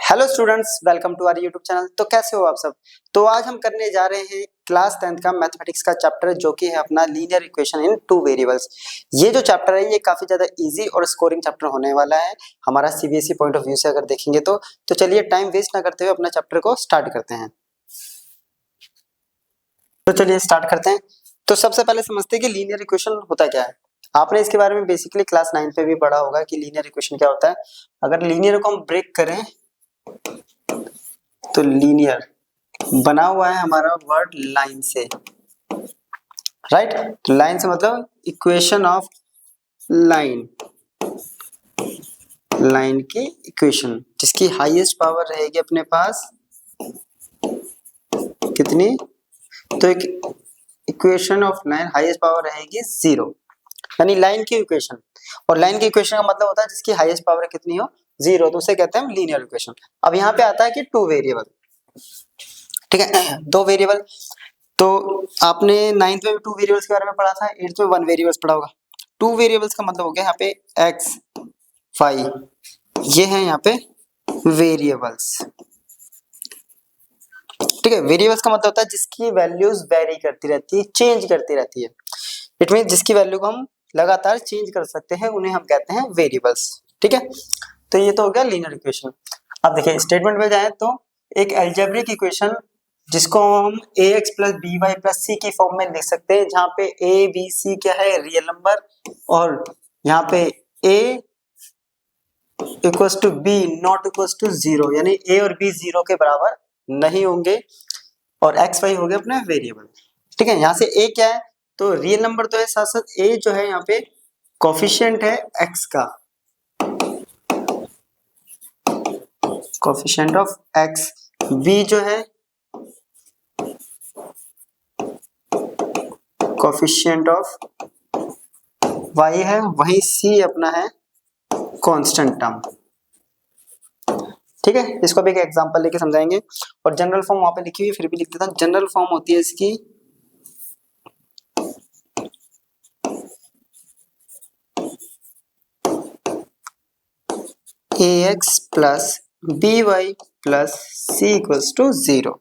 Hello students, welcome to our YouTube channel. तो कैसे हो आप सब। तो आज हम करने जा रहे हैं क्लास 10th का मैथमेटिक्स का चैप्टर जो कि है अपना linear equation in two variables. ये जो चैप्टर है ये काफी ज्यादा इजी और स्कोरिंग चैप्टर होने वाला है हमारा सीबीएसई पॉइंट ऑफ व्यू से अगर देखेंगे तो चलिए टाइम वेस्ट ना करते हुए अपना चैप्टर को स्टार्ट करते हैं। तो चलिए स्टार्ट करते हैं। तो सबसे पहले समझते हैं कि लीनियर इक्वेशन होता क्या है। आपने इसके बारे में बेसिकली क्लास 9 पे भी पढ़ा होगा कि लीनियर इक्वेशन क्या होता है। अगर लीनियर को हम ब्रेक करें तो लीनियर बना हुआ है हमारा वर्ड लाइन से, राइट। तो लाइन से मतलब इक्वेशन ऑफ लाइन, लाइन की इक्वेशन जिसकी हाईएस्ट पावर रहेगी अपने पास कितनी, तो एक equation of line highest power रहेगी 0, यानी लाइन की इक्वेशन। और लाइन की इक्वेशन का मतलब होता है जिसकी हाईएस्ट पावर कितनी हो 0, तो उसे कहते हैं लीनियर इक्वेशन। अब यहाँ पे आता है कि टू वेरिएबल, ठीक है, दो वेरिएबल। तो आपने 9th में भी टू वेरिएबल्स के बारे में पढ़ा था, 8th में वन वेरिएबल्स पढ़ा होगा। टू वेरिएबल्स का मतलब हो गया यहाँ पे एक्स वाई, ये है यहाँ पे वेरिएबल्स, ठीक है। वेरिएबल्स का मतलब होता है जिसकी वैल्यूज वेरी करती रहती है, चेंज करती रहती है। इट मीन जिसकी वैल्यू को हम लगातार चेंज कर सकते हैं उन्हें हम कहते हैं वेरिएबल्स, ठीक है। तो ये तो हो गया लीनियर इक्वेशन। अब देखिए स्टेटमेंट में जाए तो एक अलजेब्रिक इक्वेशन जिसको हम ax plus B Y plus C की फॉर्म में लिख सकते हैं, जहाँ पे a b c क्या है रियल नंबर, और यहाँ पे a equals to b not equals to 0, यानी a और b 0 के बराबर नहीं होंगे, और x y हो गया अपना वेरिएबल, ठीक है। यहाँ से a क्या है तो रियल नंबर तो है, साथ साथ a जो है यहाँ पे कोफिशिएंट है x का, कोफिशिएंट ऑफ x, b जो है कोफिशिएंट ऑफ y है, वही c अपना है कांस्टेंट टर्म, ठीक है। इसको भी एक एग्जांपल लेके समझाएंगे। और जनरल फॉर्म वहां पे लिखी हुई फिर भी लिख देता हूं। जनरल फॉर्म होती है इसकी ax plus B Y plus C equals to 0।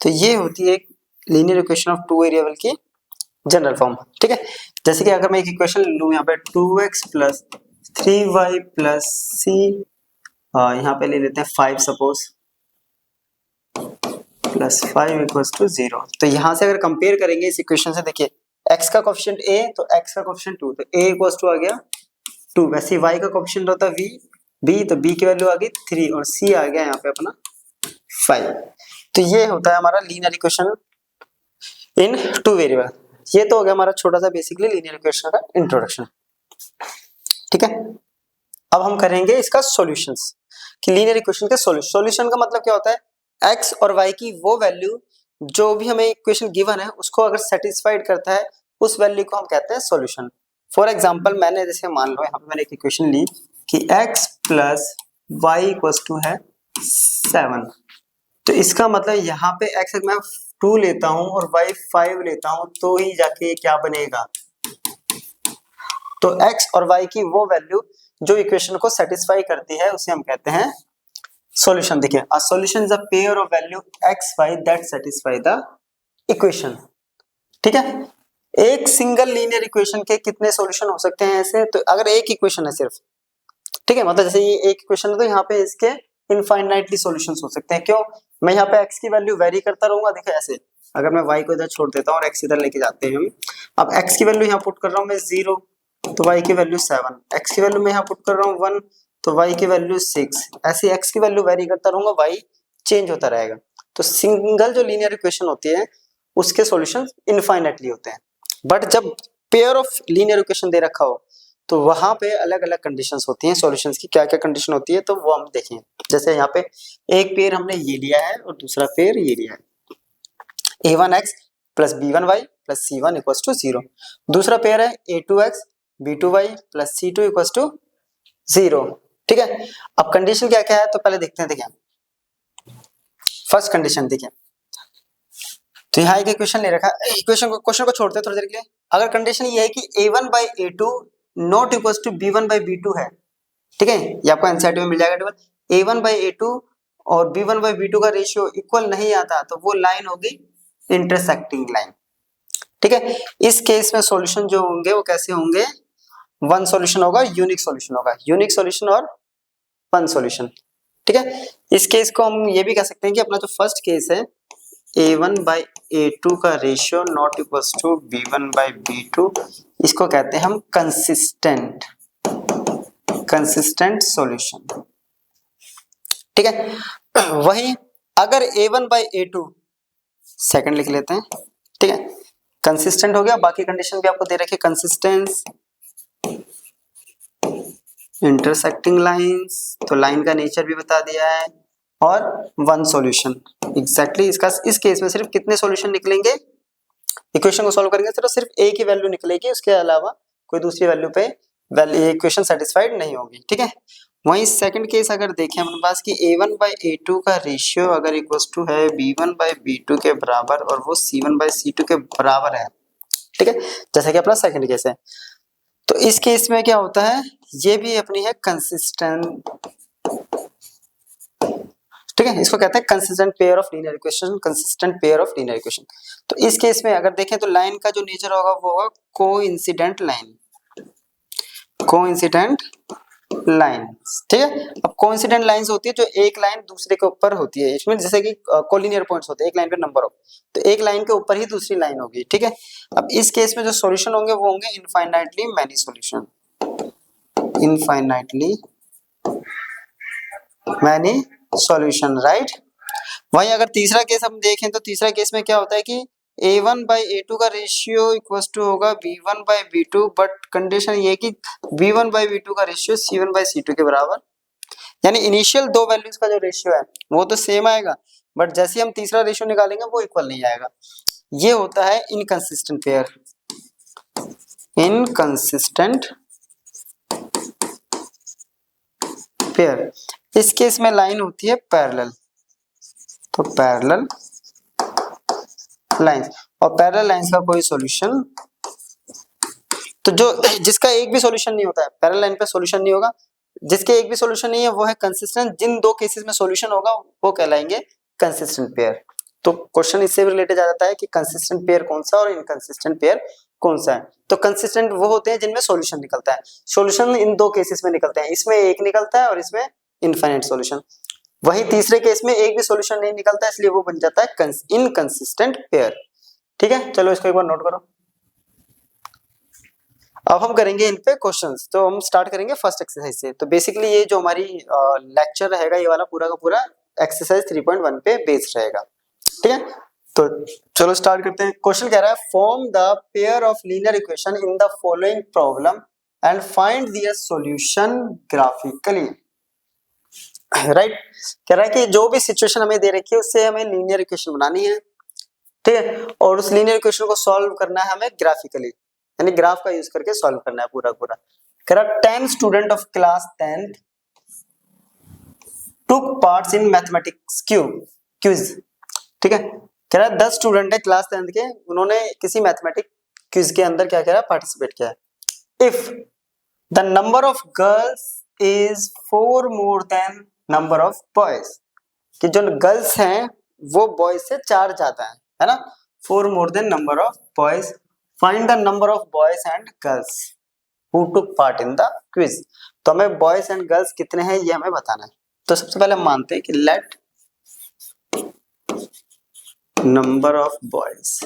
तो ये होती है एक linear equation of two variable की जनरल फॉर्म, ठीक है। जैसे कि अगर मैं एक इक्वेशन लूं यहाँ पे 2x प्लस 3y प्लस सी, यहाँ पे ले लेते हैं 5 सपोज, प्लस 5 इक्वल्स टू 0। तो यहाँ से अगर कंपेयर करेंगे इस इक्वेशन से, देखिए x का कोफिशिएंट a तो x का कोफिशिएंट 2, तो a इक्वल्स टू आ गया 2, वैसे y का कोफिशिएंट होता है b तो b की वैल्यू आ गई 3, और c आ गया यहाँ पे अपना 5। तो ये होता है हमारा linear equation in two variable. ये तो हो गया हमारा छोटा सा बेसिकली लीनियर इक्वेशन का इंट्रोडक्शन, ठीक है। अब हम करेंगे इसका सॉल्यूशंस कि लीनियर इक्वेशन के सॉल्यूशन का मतलब क्या होता है, x और y की वो वैल्यू जो भी हमें इक्वेशन गिवन है उसको अगर सेटिस्फाइड करता है उस वैल्यू को हम कहते हैं सॉल्यूशन। फॉर एग्जांपल मैंने जैसे मान लो यहाँ पे मैंने एक इक्वेशन ली कि x plus Y equals to है 7, तो इसका मतलब यहाँ पे x मैं 2 लेता हूँ और y 5 लेता हूँ तो ही जाके क्या बनेगा, तो x और y की वो वैल्यू जो इक्वेशन को सेटिस्फाई करती है उसे हम कहते हैं सॉल्यूशन। देखिए a solution is a pair of value x y that satisfy the equation, ठीक है। एक सिंगल लीनियर इक्वेशन के कितने सॉल्यूशन हो सकते हैं ऐसे, तो अगर एक इक्वेशन है सिर्फ, ठीक है, मतलब जैसे ये एक इक्वेशन है तो यहाँ पे इसके इनफाइनाइटली सॉल्यूशंस हो सकते हैं। क्यों, मैं यहाँ पे x की वैल्यू वेरी करता रहूंगा। देखो ऐसे अगर मैं y को इधर छोड़ देता हूँ और x इधर लेके जाते हैं हम, अब x की वैल्यू यहाँ पुट कर रहा हूँ मैं 0 तो y की वैल्यू 7, x की वैल्यू मैं यहाँ पुट कर रहा हूँ 1 तो y की वैल्यू 6, ऐसे x की वैल्यू वेरी करता रहूंगा, y चेंज होता रहेगा। तो सिंगल जो लीनियर इक्वेशन होती है उसके सॉल्यूशन इनफाइनाइटली होते हैं, बट जब पेयर ऑफ लीनियर इक्वेशन दे रखा हो तो वहां पे अलग अलग कंडीशंस होती हैं। सॉल्यूशंस की क्या क्या कंडीशन होती है तो वो हम देखें। जैसे यहाँ पे एक पेयर हमने ये लिया है और दूसरा पेयर ये लिया है, a1x plus b1y plus c1 equals to 0। दूसरा पेयर है a2x b2y plus c2 equals to 0, ठीक है। अब कंडीशन क्या क्या है तो पहले देखते हैं। देखिए फर्स्ट कंडीशन देखिए, तो यहाँ एक इक्वेशन ले रखा है, क्वेश्चन को छोड़ते हैं थोड़ी देर के लिए। अगर कंडीशन ये है कि a1 by a2 not equals to b1 by b2 है, ठीक है, ये आपको एनसीईआरटी में मिल जाएगा टेबल। a1 बाई a2 और b1 बाई b2 का रेशियो इक्वल नहीं आता तो वो लाइन होगी इंटरसेक्टिंग लाइन। ठीक है, इस केस में सॉल्यूशन जो होंगे वो कैसे होंगे, वन सॉल्यूशन होगा, यूनिक सॉल्यूशन होगा, यूनिक सॉल्यूशन और वन सॉल्यूशन। ठीक है, इस केस को हम ये भी कह सकते हैं कि अपना जो फर्स्ट केस है a1 बाई a2 का ratio not equals to b1 by b2, इसको कहते हैं हम कंसिस्टेंट सॉल्यूशन। ठीक है, वही अगर a1 बाई a2 सेकंड लिख लेते हैं। ठीक है, कंसिस्टेंट हो गया, बाकी कंडीशन भी आपको दे रखी है, कंसिस्टेंस, इंटरसेक्टिंग लाइंस, तो लाइन का नेचर भी बता दिया है, और वन सॉल्यूशन। एग्जैक्टली इसका इस केस में सिर्फ कितने सॉल्यूशन निकलेंगे, इक्वेशन को सॉल्व करेंगे तो सिर्फ एक ही वैल्यू निकलेगी, उसके अलावा कोई दूसरी वैल्यू पे इक्वेशन सेटिस्फाइड नहीं होगी। ठीक है, वहीं सेकंड केस अगर देखें अपने पास कि a1 बाई a2 का रेशियो अगर इक्वल्स टू है b1 बाई b2 के बराबर और वो c1 बाई c2 के बराबर है। ठीक है, जैसा कि अपना सेकंड केस है, तो इस केस में क्या होता है, ये भी अपनी है कंसिस्टेंट। ठीक है, इसको कहते हैं consistent pair of linear equation, consistent pair of linear equation. तो इस केस में अगर देखें तो लाइन का जो नेचर होगा वो होगा कोइंसिडेंट लाइन, कोइंसिडेंट लाइंस। ठीक है, अब कोइंसिडेंट लाइंस होती है जो एक लाइन दूसरे के ऊपर होती है, इसमें जैसे कि कोलिनियर पॉइंट्स होते हैं, एक लाइन पे नंबर ऑफ, तो एक लाइन के ऊपर ही दूसरी लाइन होगी। ठीक है, अब इस केस में जो सॉल्यूशन होंगे वो होंगे infinitely many solution, infinitely many solution, right. वहीं अगर तीसरा केस हम देखें तो तीसरा केस में क्या होता है कि a1 बाई a2 का रेशियो इक्वल्स टू होगा b1 by b2, but condition ये कि b1 बाई b2 का रेशियो c1 बाई c2 के बराबर, यानी इनिशियल दो वैल्यूज का जो रेशियो है वो तो सेम आएगा, बट जैसे हम तीसरा रेशियो निकालेंगे वो इक्वल नहीं आएगा। ये होता है इनकंसिस्टेंट पेयर, इनकंसिस्टेंट पेयर। इस केस में लाइन होती है पैरेलल, तो पैरेलल लाइंस, और पैरेलल लाइंस का कोई सॉल्यूशन, तो जो जिसका एक भी सॉल्यूशन नहीं होता है, पैरेलल लाइन पे सॉल्यूशन नहीं होगा, जिसके एक भी सॉल्यूशन नहीं है वो है कंसिस्टेंट, जिन दो केसेस में सॉल्यूशन होगा वो कहलाएंगे कंसिस्टेंट पेयर। तो क्वेश्चन इससे भी रिलेटेड आ जाता है कि कंसिस्टेंट पेयर कौन सा और इनकंसिस्टेंट पेयर कौन सा है। तो कंसिस्टेंट वो होते हैं जिनमें सॉल्यूशन निकलता है, सॉल्यूशन इन दो केसेस में निकलते हैं, इसमें एक निकलता है और इसमें इनफाइनाइट सॉल्यूशन। वही तीसरे केस में एक भी सॉल्यूशन नहीं निकलता, इसलिए वो बन जाता है इनकंसिस्टेंट पेयर। ठीक है, चलो इसको एक बार नोट करो। अब हम करेंगे इन पे क्वेश्चंस, तो हम स्टार्ट करेंगे फर्स्ट एक्सरसाइज से। तो बेसिकली ये जो हमारी लेक्चर रहेगा ये वाला पूरा का पूरा एक्सरसाइज 3.1 पे बेस्ड रहेगा। ठीक है, तो चलो स्टार्ट करते हैं। क्वेश्चन कह रहा है form the pair of linear equation in the following problem and find their solution graphically. Right, कह रहा है कि जो भी सिचुएशन हमें दे रखी है उससे हमें लीनियर इक्वेशन बनानी है। ठीक है, और उस लीनियर इक्वेशन को सॉल्व करना है हमें ग्राफिकली, यानी ग्राफ का यूज करके सॉल्व करना है पूरा पूरा। कह रहा 10 student of class 10th took parts in mathematics quiz. ठीक है, कह रहा 10 स्टूडेंट है क्लास 10th के, उन्होंने किसी मैथमेटिक क्विज के अंदर क्या करा, पार्टिसिपेट किया। If the number of girls is 4 more than number of boys, कि जो गर्ल्स हैं वो बॉयज से 4 ज्यादा है ना, 4 more than number of boys, find the number of boys and girls who took part in the quiz. तो हमें बॉयज एंड गर्ल्स कितने हैं ये हमें बताना है। तो सबसे पहले हम मानते हैं कि लेट नंबर ऑफ बॉयज,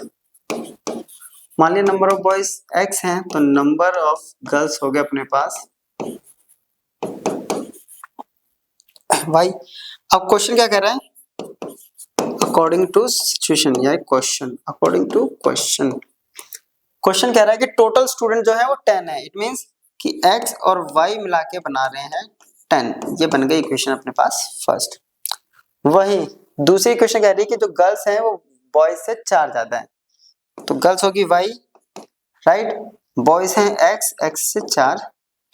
मान लिया नंबर ऑफ बॉयज x हैं, तो नंबर ऑफ गर्ल्स हो गए अपने पास y। अब क्वेश्चन क्या कह रहा है, अकॉर्डिंग टू सिचुएशन या question, according to question, question कह रहा है कि टोटल स्टूडेंट जो है वो 10 है, इट मींस कि x और y मिला के बना रहे हैं 10। ये बन गई इक्वेशन अपने पास फर्स्ट। वही दूसरी इक्वेशन कह रही है कि जो गर्ल्स हैं वो बॉयज से 4 ज्यादा है, तो गर्ल्स होगी y, राइट, बॉयज हैं x से 4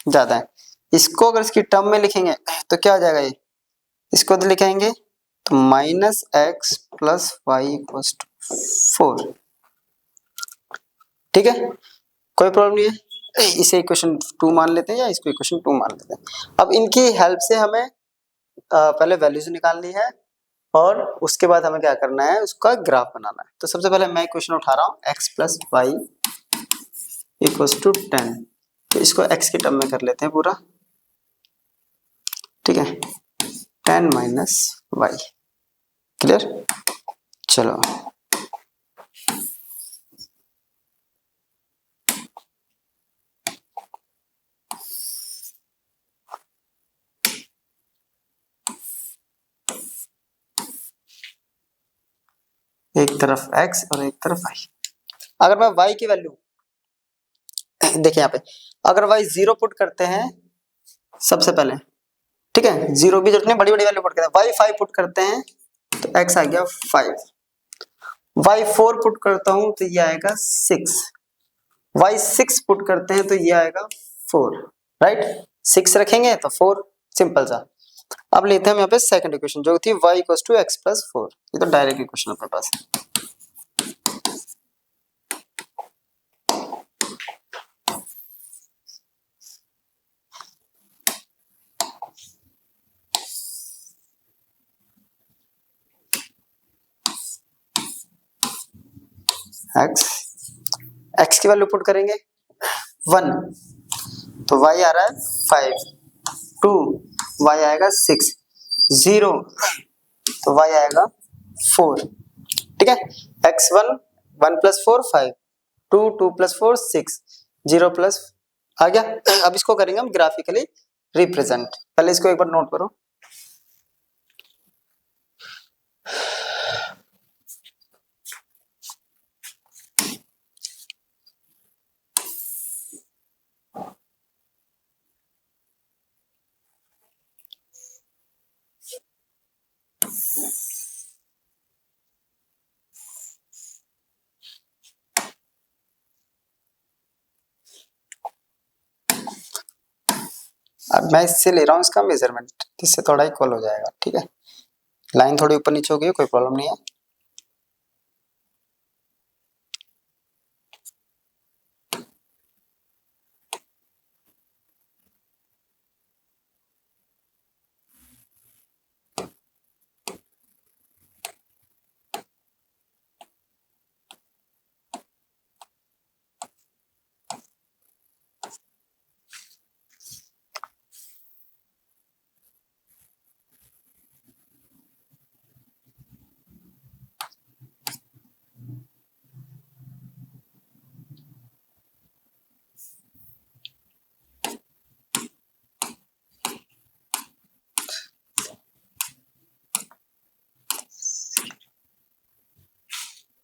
ज्यादा है। इसको अगर इसकी टर्म में लिखेंगे तो क्या हो जाएगा, ये इसको तो लिखेंगे तो -x + y = 4। ठीक है, कोई प्रॉब्लम नहीं है, इसे इक्वेशन 2 मान लेते हैं या इसको इक्वेशन 2 मान लेते हैं। अब इनकी हेल्प से हमें पहले वैल्यूज निकालनी है और उसके बाद हमें क्या करना है, उसका ग्राफ बनाना है। तो सबसे पहले मैं क्वेश्चन उठा रहा हूँ x plus Y equals to 10। तो इसको x के टर्म में कर लेते हैं पूरा, ठीक है, 10 माइनस वाई। क्लियर? चलो एक तरफ x और एक तरफ y। अगर मैं y की वैल्यू देखिए यहाँ पे, अगर y 0 पुट करते हैं सबसे पहले, ठीक है, 0 भी जरूरत नहीं, बड़ी बड़ी वैल्यू पुट करते हैं। y 5 पुट करते हैं तो x आ गया 5। y 4 पुट करता हूं तो ये आएगा 6। y 6 पुट करते हैं तो ये आएगा 4, राइट। 6 रखेंगे तो 4, सिंपल सा। अब लेते हैं हम यहाँ पे सेकंड इक्वेशन जो थी y equals to x plus 4। ये तो डायरेक्ट इक्वेशन अपने पास है। x की वैल्यू पुट करेंगे 1 तो y आ रहा है 5, 2 y आएगा 6, 0 तो y आएगा 4, ठीक है। x1 1 प्लस 4 5, 2 2 प्लस 4 6, 0 प्लस आ गया। अब इसको करेंगे हम ग्राफिकली रिप्रेजेंट। पहले इसको एक बार नोट करो। अब मैं इससे ले रहा हूँ इसका मेजरमेंट, इससे थोड़ा इक्वल हो जाएगा, ठीक है। लाइन थोड़ी ऊपर नीचे हो गई, कोई प्रॉब्लम नहीं है।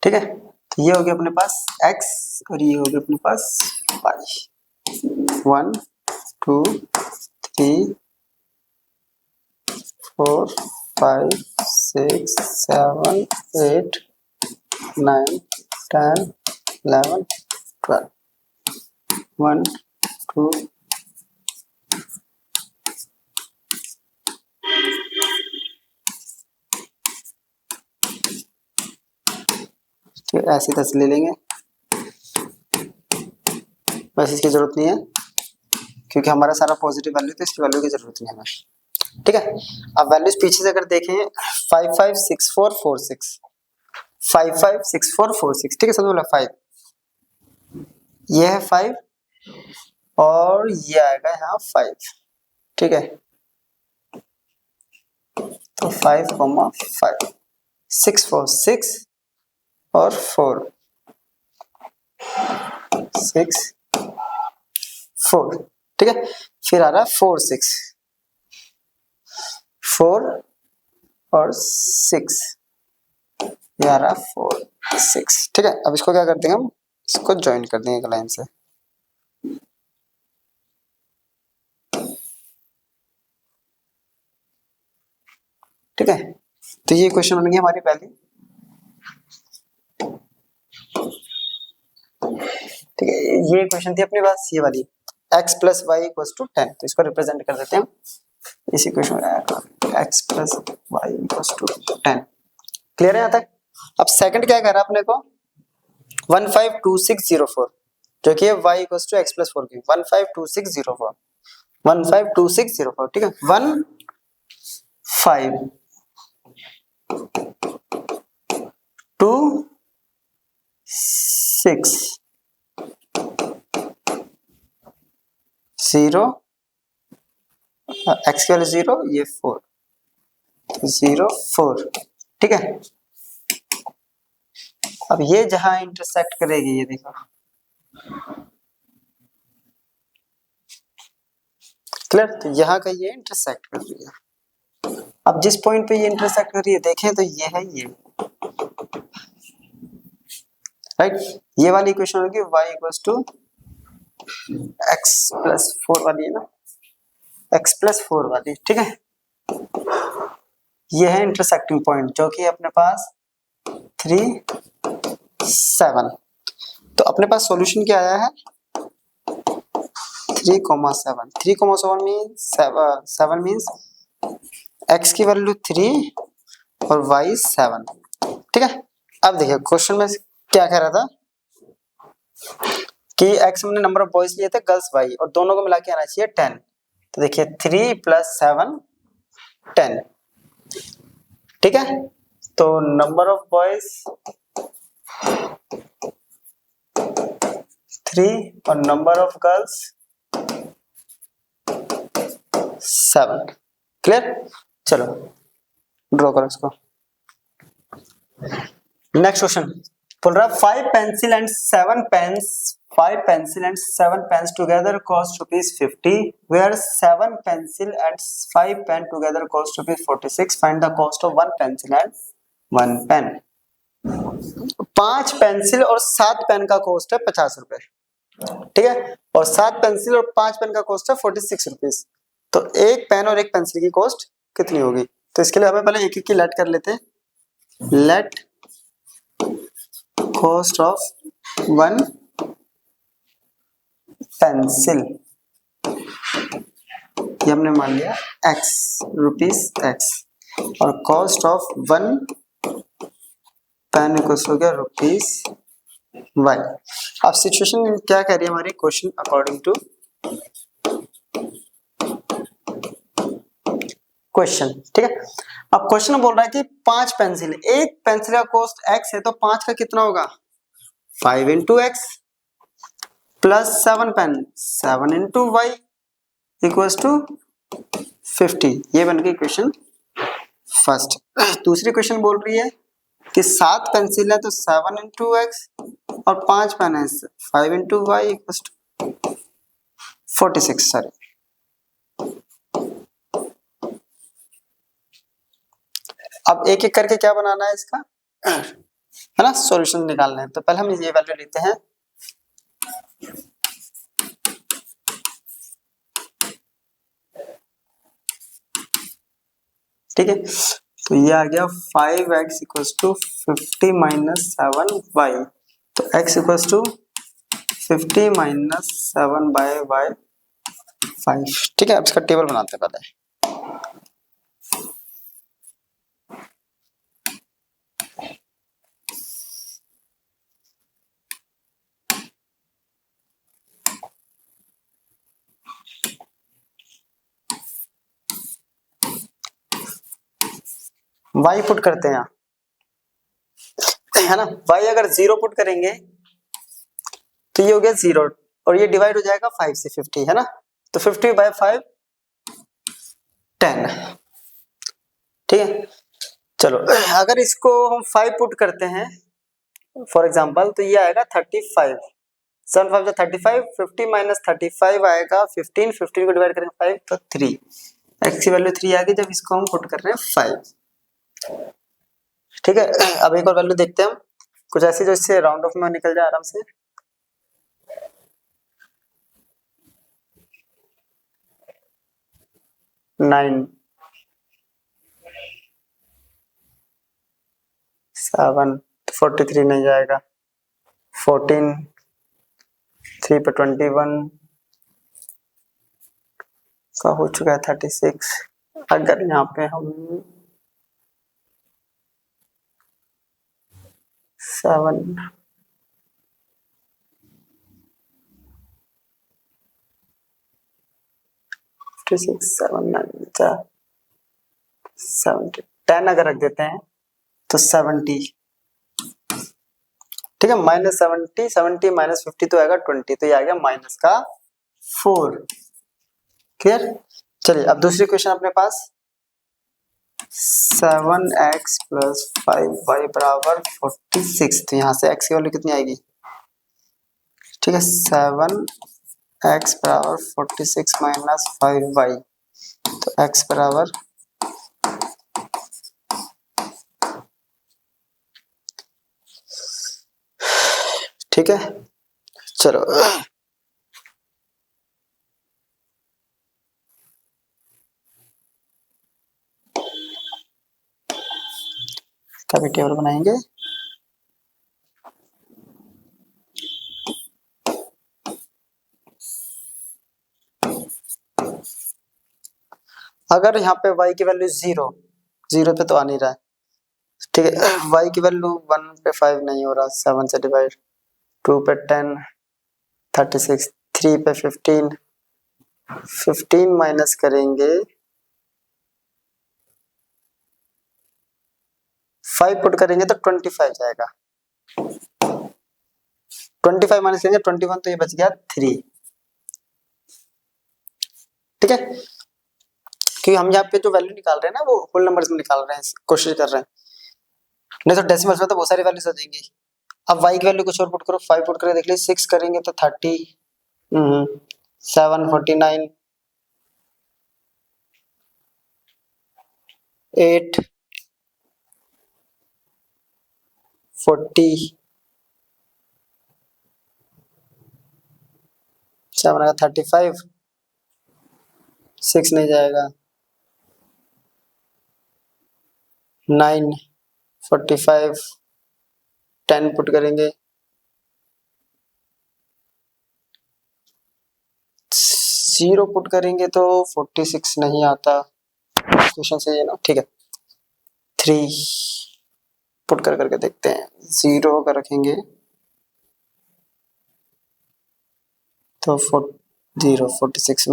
ठीक है, तो ये हो गया अपने पास x और ये हो गया अपने पास y। 1 2 3 4 5 6 7 8 9 10 11 12। 1 2 ऐसे 10 ले लेंगे, बस इसकी जरूरत नहीं है क्योंकि हमारा सारा पॉजिटिव वैल्यू, तो इसकी वैल्यू की जरूरत नहीं है हमें, ठीक है। अब वैल्यूज पीछे से अगर देखें 5 5 6 4 4 6, 5 5 6 4 4 6, ठीक है। सबसे पहले 5, ये है 5 और ये आएगा यहाँ 5, ठीक है। तो 5 5 6 4 6 और 4 6 4, ठीक है। फिर आ रहा है 4 6 4 और 6, ये आ रहा है 4 6, ठीक है। अब इसको क्या करते हैं हम, इसको ज्वाइन कर देंगे एक लाइन से, ठीक है। तो ये क्वेश्चन बन गई हमारी पहली, ठीक है। ये क्वेश्चन थी अपने पास ये वाली x plus Y equal to 10। तो इसको रिप्रेजेंट कर देते हैं इस इक्वेशन में, x plus Y equal to 10। Clear है यहाँ तक? अब सेकंड क्या कह रहा है अपने को, 152604, जो कि है y equal to x plus 4 की 152604, 152604, ठीक है। 1 5 to 6 0 x की वैल्यू 0 ये 4 0 4 ठीक है। अब ये जहां इंटरसेक्ट करेगी ये देखो क्लियर, तो यहाँ का ये इंटरसेक्ट कर रही है। अब जिस पॉइंट पे ये इंटरसेक्ट कर रही है देखें तो ये है ये राइट, ये वाली इक्वेशन होगी y equals to x plus 4 वाली है ना, x प्लस 4 वाली, ठीक है। ये है इंटरसेक्टिंग पॉइंट जो कि अपने पास 3 7, तो अपने पास सॉल्यूशन क्या आया है 3,7 3,7 मीन्स 7 मीन्स x की वैल्यू 3 और y 7, ठीक है। अब देखिए क्वेश्चन में क्या कह रहा था कि x हमने नंबर ऑफ बॉयज लिए थे, गर्ल्स y, और दोनों को मिला के आना चाहिए 10। तो देखिए 3 + 7 10, ठीक है। तो नंबर ऑफ बॉयज 3 और नंबर ऑफ गर्ल्स 7, क्लियर। चलो ड्रॉ करो इसको। नेक्स्ट क्वेश्चन बोल रहा है 5 pencil and 7 pens 5 pencil and 7 pens together cost ₹50, where 7 pencil and 5 pen together cost ₹46, find the cost of 1 pencil and 1 pen. 5 pencil और 7 pen का cost है 50 रुपए, ठीक है, और 7 पेंसिल और 5 पेन का कॉस्ट है 46 रुपीज। तो एक पेन और एक पेंसिल की कॉस्ट कितनी होगी? तो इसके लिए हमें पहले एक एक की लेट कर लेते हैं। लेट कॉस्ट ऑफ 1 पेंसिल, ये हमने मान लिया x रुपीस x, और कॉस्ट ऑफ 1 पेन इक्वल्स हो गया ₹y। अब सिचुएशन क्या कह रही है हमारी क्वेश्चन अकॉर्डिंग टू क्वेश्चन, ठीक है। अब क्वेश्चन बोल रहा है कि 5 पेंसिल, एक पेंसिल का कॉस्ट x है तो 5 का कितना होगा 5 into x plus 7 pen 7 into y equals to 50। ये बन गई क्वेश्चन फर्स्ट। दूसरी क्वेश्चन बोल रही है कि 7 पेंसिल है तो 7 इंटू एक्स और 5 पेन है 5 into Y equals to 46। Sorry, अब एक एक करके क्या बनाना है इसका, है ना, सॉल्यूशन निकालना है। तो पहले हम ये वैल्यू लेते हैं, ठीक है। तो ये आ गया 5x equals to 50 minus 7y, तो x इक्वल्स टू 50 माइनस 7/5, ठीक है। अब इसका टेबल बनाते हैं पहले। y पुट करते हैं, है ना। y अगर 0 पुट करेंगे तो ये हो गया 0 और ये डिवाइड हो जाएगा 5 से 50, है ना। तो 50/5 10, ठीक है। चलो अगर इसको हम 5 पुट करते हैं फॉर एग्जांपल तो ये आएगा 35, 7 5 35, 50 माइनस 35 आएगा 15, 15 को डिवाइड करेंगे 5 तो 3, x की वैल्यू 3 आ गई जब इसको हम पुट कर रहे हैं 5, ठीक है। अब एक और वैल्यू देखते हैं हम कुछ ऐसी जो इससे राउंड ऑफ में निकल जाए आराम से। नाइन 7 43 नहीं जाएगा, 14 3 पे 21 का हो चुका है 36। अगर यहाँ पे हम 7 56 7 9 4 70 10 अगर रख देते हैं तो 70, ठीक है, -70, 70 -50 तो आएगा 20, तो ये आ गया माइनस का 4। क्लियर। चलिए अब दूसरी क्वेश्चन अपने पास 7x + 5y = 46, तो यहाँ से x की वैल्यू कितनी आएगी, ठीक है, 7x = 46 - 5y, तो x बराबर ठीक है। चलो इसका भी टेबल बनाएंगे। अगर यहाँ पे y की वैल्यू 0 पे तो आ नहीं रहा है, ठीक है, y की वैल्यू 1 पे 5 नहीं हो रहा, 7 से डिवाइड, 2 पे 10, 36, 3 पे 15, 15 माइनस करेंगे 5 पुट करेंगे तो 25 जाएगा, 25 माइनस करेंगे 21, तो ये बच गया 3, ठीक है, क्योंकि हम यहाँ पे जो वैल्यू निकाल रहे हैं ना वो होल नंबर्स में निकाल रहे हैं, कोशिश कर रहे हैं, नहीं तो डेसिमल्स में तो बहुत सारी वैल्यूज आ जाएंगी। अब y की वैल्यू कुछ और पुट करो, 5 पुट करके देख लीजिए, 6 करेंगे तो 30, 7 49, 8 40, 7 आएगा 35, 6 नहीं जाएगा, 9 45, 10 पुट करेंगे, 0 पुट करेंगे तो 46 नहीं आता, क्वेश्चन सही है ना, ठीक है, 3 पुट कर करके देखते हैं, 0 अगर रखेंगे तो 0 46,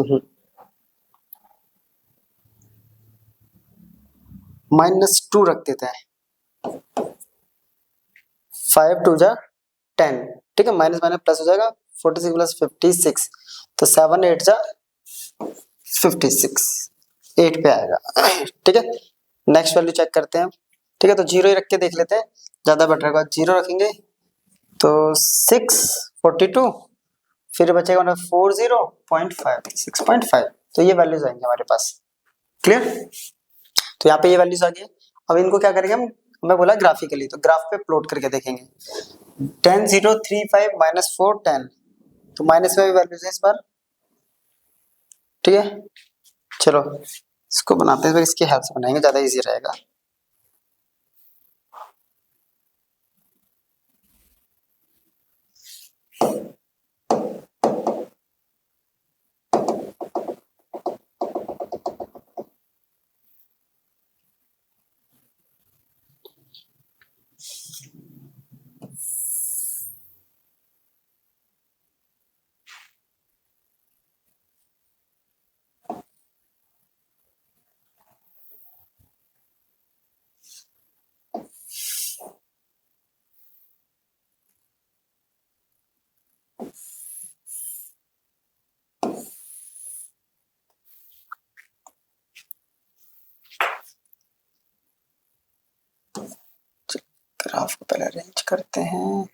-2 रख देते हैं, 5 2 जा 10, ठीक है, माइनस माइनस प्लस हो जाएगा, 46 + 56, तो 7 8 जा 56, 8 पे आएगा, ठीक है। नेक्स्ट वैल्यू चेक करते हैं, ठीक है, तो 0 ही रख के देख लेते हैं, ज्यादा बेटर होगा, 0 रखेंगे तो 6 42, फिर बचेगा 40.5 6.5, तो ये वैल्यूज आएंगे हमारे पास। क्लियर। तो यहाँ पे ये वैल्यूज आ गई। अब इनको क्या करेंगे हम, मैं बोला ग्राफिकली, तो ग्राफ पे प्लॉट करके देखेंगे, 10 0 3 5 -4 10, तो माइनस में भी वैल्यूज है इस बार, ठीक है। चलो इसको बनाते हैं, इसकी हेल्प से बनाएंगे, ज्यादा इजी रहेगा। ग्राफ को पहले अरेंज करते हैं,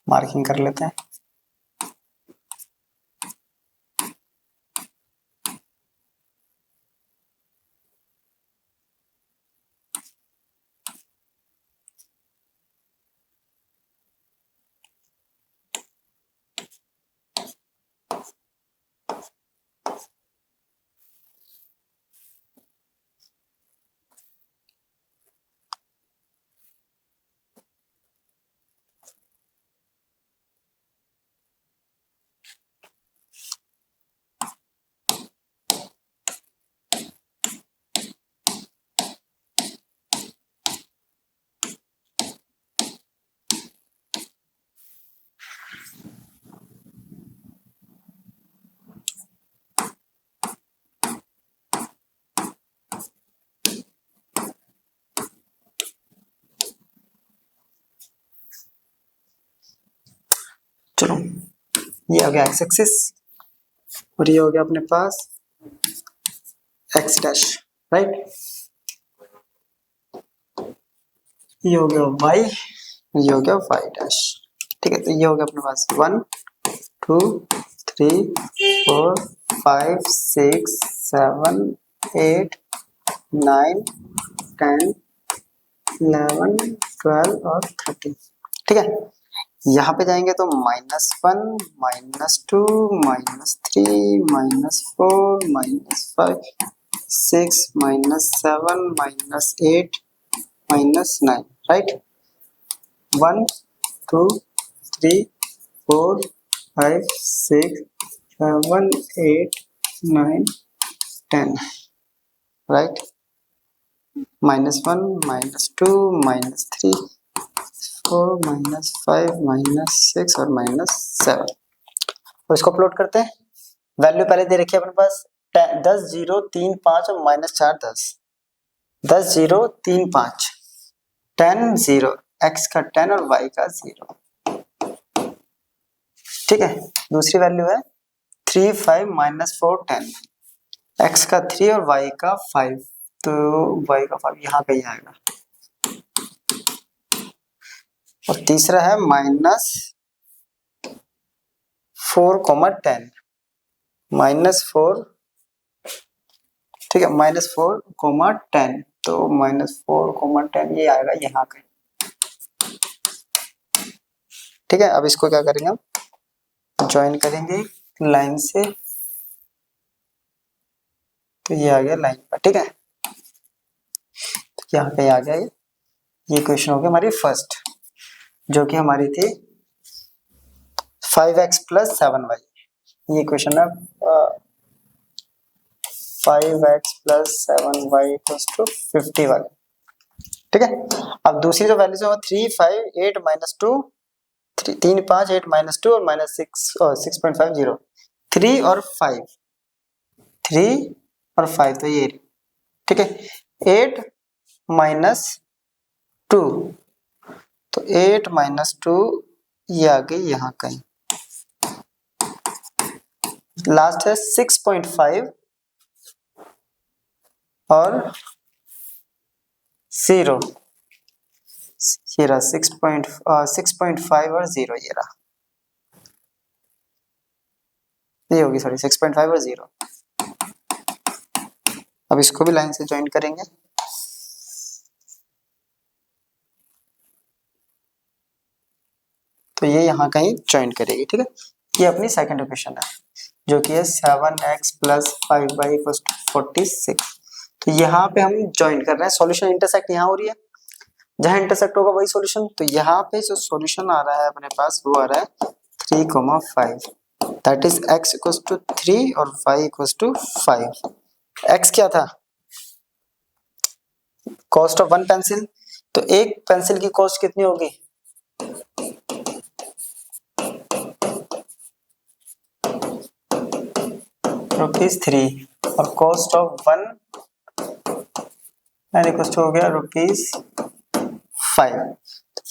मार्किंग कर लेते हैं। ये हो गया एक्स एक्सिस और ये हो गया अपने पास एक्स डैश, राइट। ये हो गया वाई, ये हो गया वाई डैश, ठीक है। तो ये हो गया अपने पास 1 2 3 4 5 6 7 8 9 10 11 12 और 13, ठीक है। यहाँ पे जाएंगे तो -1 -2 -3 -4 -5 6 -7 -8 -9, राइट। 1 2 3 4 5 6 7 8 9 10, राइट। -1 -2 -3 4 -5 -6 और -7। तो इसको प्लॉट करते हैं। वैल्यू पहले दे रखी है अपने पास 10 0 3 5 और -4 10। 10 0 3 5 10 0, x का 10 और y का 0, ठीक है। दूसरी वैल्यू है 3 5 -4 10, x का 3 और y का 5, तो y का 5 यहाँ पे ही आएगा। और तीसरा है -4 10, -4, ठीक है, -4 10, तो -4 10 ये आएगा यहाँ का, ठीक है। अब इसको क्या करेंगे हम, ज्वाइन करेंगे लाइन से, तो ये आ गया लाइन पर, ठीक है। तो यहाँ पे आ गया ये क्वेश्चन हो गया हमारी फर्स्ट, जो कि हमारी थी 5x + 7y। ये क्वेश्चन है 5x + 7y = 50 वाला, ठीक है। अब दूसरी जो वैल्यूज है 3 5 8 -2 3 5 8 -2 और -6 और 6.50, 3 और 5, 3 और 5, तो ये, ठीक है। 8 -2, तो 8 -2 ये आ गई यहाँ कहीं। लास्ट है 6.5 और 0, ये रहा 6.5 और 0, ये रहा, ये होगी सॉरी 6.5 और 0। अब इसको भी लाइन से ज्वाइन करेंगे, तो ये यहाँ कहीं ज्वाइन करेगी, ठीक है। ये अपनी सेकंड इक्वेशन है, जो कि है 7x + 5y = 46। तो यहाँ पे हम ज्वाइन कर रहे हैं, सॉल्यूशन इंटरसेक्ट यहाँ हो रही है, जहां इंटरसेक्ट होगा वही सॉल्यूशन। तो यहाँ पे जो सॉल्यूशन आ रहा है अपने पास वो आ रहा है 3,5, दैट इज x = 3 और y = 5। x क्या था, कॉस्ट ऑफ 1 पेंसिल, तो एक पेंसिल की कॉस्ट कितनी होगी, ₹3, और कॉस्ट ऑफ 1 हो गया ₹5।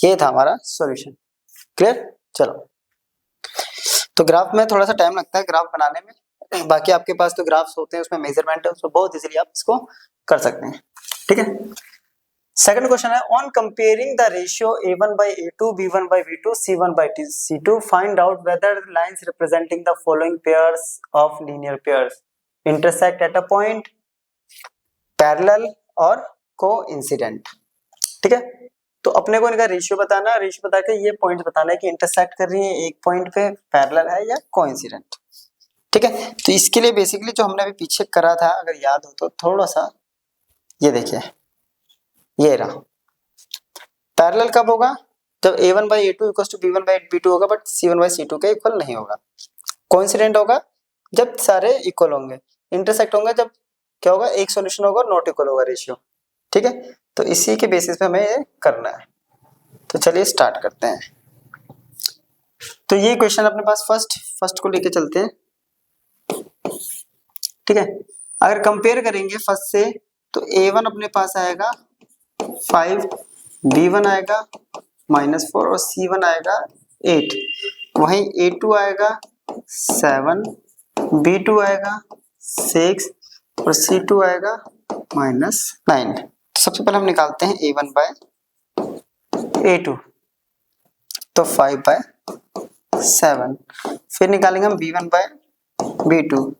ये था हमारा सॉल्यूशन, क्लियर। चलो, तो ग्राफ में थोड़ा सा टाइम लगता है ग्राफ बनाने में, बाकी आपके पास तो ग्राफ्स होते हैं, उसमें मेजरमेंट है, उसको बहुत इजीली आप इसको कर सकते हैं, ठीक है। सेकंड क्वेश्चन है, on comparing the ratio a1/a2 b1/b2 c1/c2 find out weather lines representing the following pairs of linear pairs intersect at a point, parallel और कोइंसिडेंट, ठीक है। तो अपने को इनका रेशियो बताना, रेशियो बता के ये पॉइंट बताना है कि इंटरसेक्ट कर रही है एक पॉइंट पे, पैरेलल है या कोइंसिडेंट, ठीक है। तो इसके लिए बेसिकली जो हमने अभी पीछे करा था, अगर याद हो तो थोड़ा सा, ये देखिए, ये रहा। पैरेलल कब होगा, जब a1/a2 = b1/b2 होगा, बट c1/c2 के इक्वल नहीं होगा। कोइंसिडेंट होगा जब सारे इक्वल होंगे। इंटरसेक्ट होगा जब क्या होगा, एक सॉल्यूशन होगा नॉट इक्वल होगा रेशियो, ठीक है। तो इसी के बेसिस पे हमें ये करना है। तो चलिए स्टार्ट करते हैं। तो ये क्वेश्चन अपने पास फर्स्ट को लेके चलते हैं, ठीक है। अगर कंपेयर करेंगे फर्स्ट से, तो a1 अपने पास आएगा 5, b1 आएगा -4 और c1 आएगा 8, वहीं a2 आएगा 7, B2 आएगा 6 और C2 आएगा -9। तो सबसे पहले हम निकालते हैं A1 बाय A2, तो 5/7। फिर निकालेंगे हम B1 बाय B2,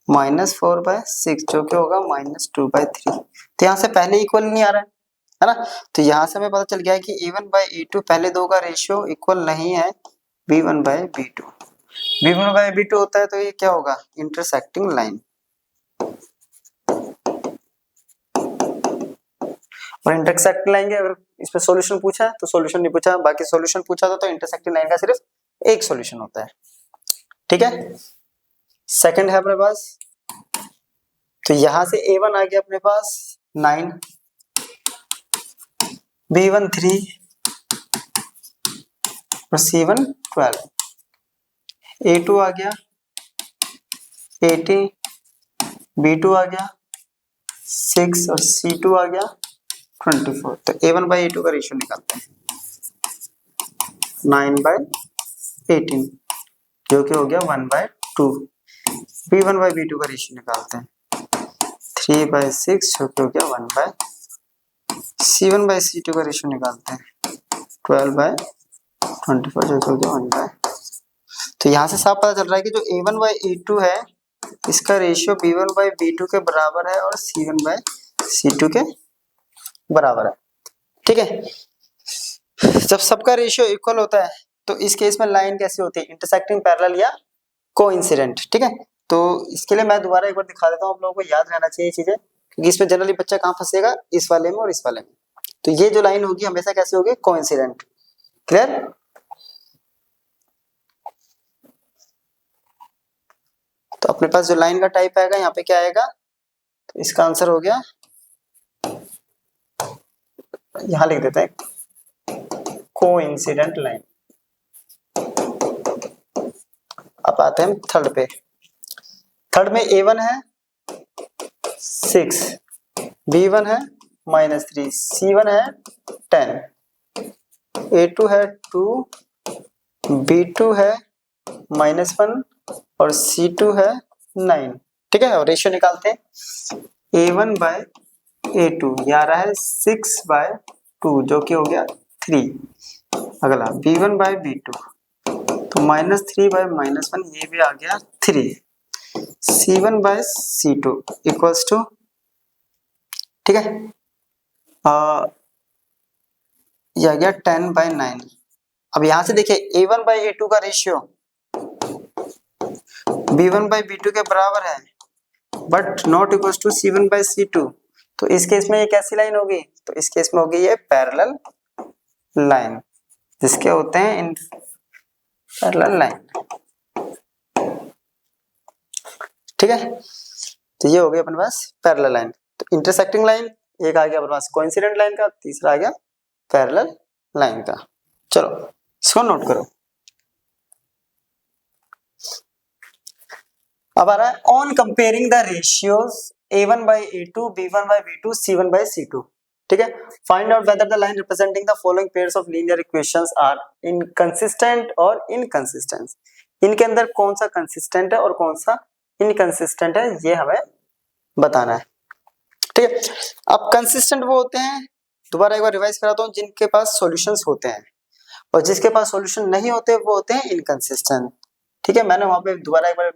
-4/6 जो कि होगा -2/3। तो यहाँ से पहले इक्वल नहीं आ रहा है ना, तो यहाँ से हमें पता चल गया है कि A1 बाय A2 पहले दो का रेशियो इक्वल नहीं है B1 by B2। B1 by B2 होता है तो ये क्या होगा, इंटरसेक्टिंग लाइन। और इंटरसेक्टिंग लाइन के अगर इसमें सॉल्यूशन पूछा है तो सॉल्यूशन नहीं पूछा, बाकी सॉल्यूशन पूछा था तो इंटरसेक्टिंग लाइन का सिर्फ एक सॉल्यूशन होता है। ठीक है, सेकंड है अपने पास, तो यहां से A1 आ गया अपने पास 9, B1 3 और C1 12, A2 आ गया 18, B2 आ गया 6 और C2 आ गया 24। तो A1 बाई A2 का रेशियो निकालते हैं 9/18 जो कि हो गया 1/2। B1 बाई B2 का रेशियो निकालते हैं 3/6 जो कि हो गया 1/। C1 बाई C2 का रेशियो निकालते हैं 12/24 जो कि हो गया 1/। तो यहाँ से साफ पता चल रहा है कि जो A1 बाई A2 है इसका रेशियो B1 बाई B2 के बराबर है और C1 बाई C2 के बराबर है। ठीक है, जब सबका रेशियो इक्वल होता है तो इस केस में लाइन कैसी होती है, इंटरसेक्टिंग, पैरेलल या कोइंसिडेंट। ठीक है, तो इसके लिए मैं दोबारा एक बार दिखा देता हूँ, आप लोगों को याद रहना चाहिए चीजें, क्योंकि इसमें जनरली बच्चा कहाँ फंसेगा, इस वाले में और इस वाले में। तो ये जो लाइन होगी हमेशा कैसे होगी, कोइंसिडेंट। क्लियर, तो अपने पास जो लाइन का टाइप आएगा यहाँ पे क्या आएगा, तो इसका आंसर हो गया, यहां लिख देते हैं कोइंसिडेंट लाइन। अब आते हैं थर्ड पे। थर्ड में A1 है 6, B1 है -3, C1 है 10, A2 है 2, B2 है -1 और C2 है 9। ठीक है, और रेशियो निकालते हैं A1 बाय A2 ये आ रहा है 6/2 जो कि हो गया 3। अगला B1 बाय B2 तो -3/-1 ये भी आ गया 3। C1 by C2 equals to, ठीक है, ये आ गया 10/9। अब यहां से देखिए A1 बाय A2 का रेशियो B1 बाय B2 के बराबर है but not equals to C1 by C2। तो इस केस में ये कैसी लाइन होगी, तो इस केस में होगी ये पैरेलल लाइन, जिसके होते हैं इन पैरेलल लाइन। ठीक है, तो ये हो गया अपने पास पैरेलल लाइन। तो इंटरसेक्टिंग लाइन एक आ गया अपने पास कोइंसिडेंट लाइन का, तीसरा आ गया पैरेलल लाइन का। चलो इसको नोट करो। अब आ रहा है on comparing the ratios A1 by A2, B1 by B2, C1 by C2। ठीक है, find out whether the line representing the following pairs of linear equations are inconsistent और इनकंसिस्टेंट। इनके अंदर कौन सा कंसिस्टेंट है और कौन सा इनकंसिस्टेंट है ये हमें बताना है। ठीक है, अब कंसिस्टेंट वो होते हैं, दोबारा एक बार रिवाइज कराता हूँ, जिनके पास सॉल्यूशंस होते हैं, और जिसके पास सॉल्यूशन नहीं होते वो होते हैं इनकंसिस्टेंट। ठीक है, मैंने वहां पे दोबारा एक बार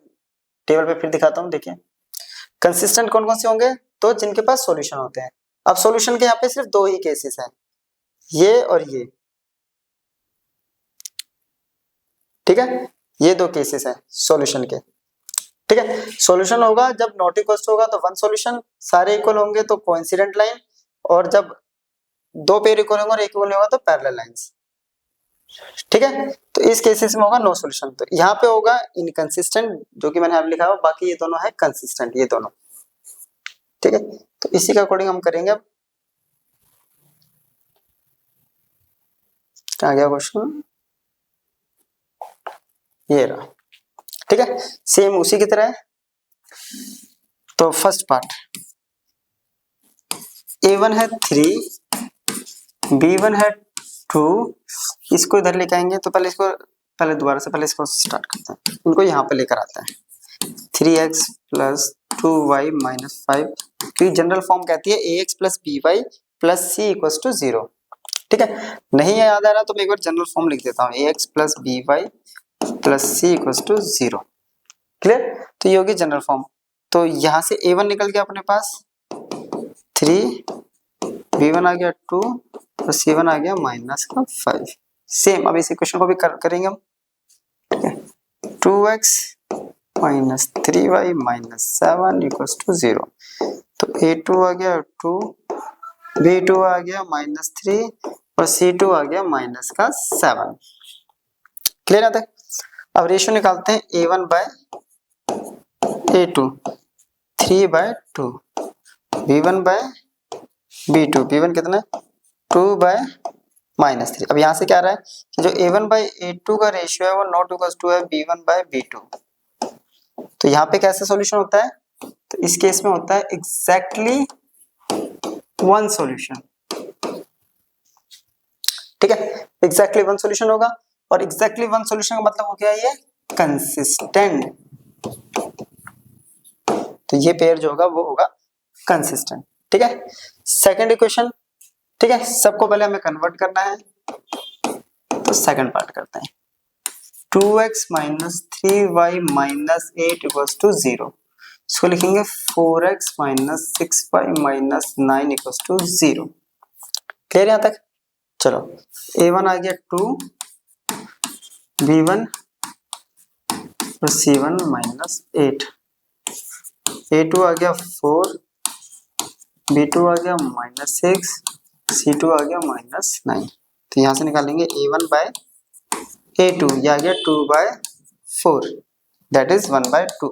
टेबल पे फिर दिखाता हूँ। देखिए कंसिस्टेंट कौन कौन से होंगे, तो जिनके पास सॉल्यूशन होते हैं। अब सॉल्यूशन के यहाँ पे सिर्फ दो ही केसेस हैं, ये और ये। ठीक है, ये दो केसेस हैं सॉल्यूशन के। ठीक है, सॉल्यूशन होगा जब नॉट इक्वल होगा तो वन सॉल्यूशन, सारे इक्वल होंगे तो कोइंसिडेंट लाइन, और जब दो पेयर इक्वल होंगे और एक इक्वल होगा तो पैरेलल लाइंस। ठीक है, तो इस केसेस में होगा नो सॉल्यूशन। तो यहाँ पे होगा इनकंसिस्टेंट जो कि मैंने यहाँ लिखा हुआ, बाकी ये दोनों है कंसिस्टेंट, ये दोनों। ठीक है, तो इसी के अकॉर्डिंग हम करेंगे। अब आ गया क्वेश्चन, ये रहा। ठीक है, सेम उसी की तरह है। तो फर्स्ट पार्ट A1 है 3, B1 है 2, इसको इधर लेके आएंगे। तो पहले इसको पहले दोबारा से पहले इसको स्टार्ट करते हैं, इनको यहाँ पे लेकर आते हैं। 3x प्लस 2y माइनस 5, तो जनरल फॉर्म कहती है ax plus by plus c equals to 0। ठीक है, नहीं याद आ रहा तो मैं एक बार जनरल फॉर्म लिख देता हूँ, ax plus by plus c equals to 0। Clear, तो ये होगी जनरल फॉर्म। तो यहाँ से a1 निकल गया अपने पास 3, b1 आ गया 2 और c1 आ गया माइनस का 5। सेम अब इस इक्वेशन को भी करेंगे हम। ठीक है, 2x minus 3y minus 7 equals to 0। तो a2 आ गया 2, b2 आ गया माइनस 3 और c2 आ गया माइनस का 7। क्लियर आता है। अब रेशियो निकालते हैं a1 by a2, 3 bye 2, b1 by b2, b1 कितना है 2 बाय माइनस 3। अब यहाँ से क्या आ रहा है कि जो a1 बाय a2 का रेशियो है वो नॉट इक्वल्स टू है b1 बाय b2। तो यहाँ पे कैसे सॉल्यूशन होता है, तो इस केस में होता है एग्जैक्टली वन सॉल्यूशन। ठीक है, एग्जैक्टली वन सॉल्यूशन होगा, और एग्जैक्टली वन सॉल्यूशन का मतलब हो गया ये कंसिस्टेंट। तो ये पेयर जो होगा वो होगा कंसिस्टेंट। ठीक है, सेकंड इक्वेशन। ठीक है, सबको पहले हमें कन्वर्ट करना है, तो सेकंड पार्ट करते हैं। 2x minus 3y minus 8 equals to 0। इसको लिखेंगे 4x minus 6y minus 9 equals to 0। Clear यहाँ तक। चलो, a1 आ गया 2, b1 और c1 माइनस 8, a2 आ गया 4, b2 आ गया माइनस 6, c2 आ गया माइनस 9। तो यहाँ से निकालेंगे a1 बाय a2, ये आ गया 2 by 4 that is 1 by 2।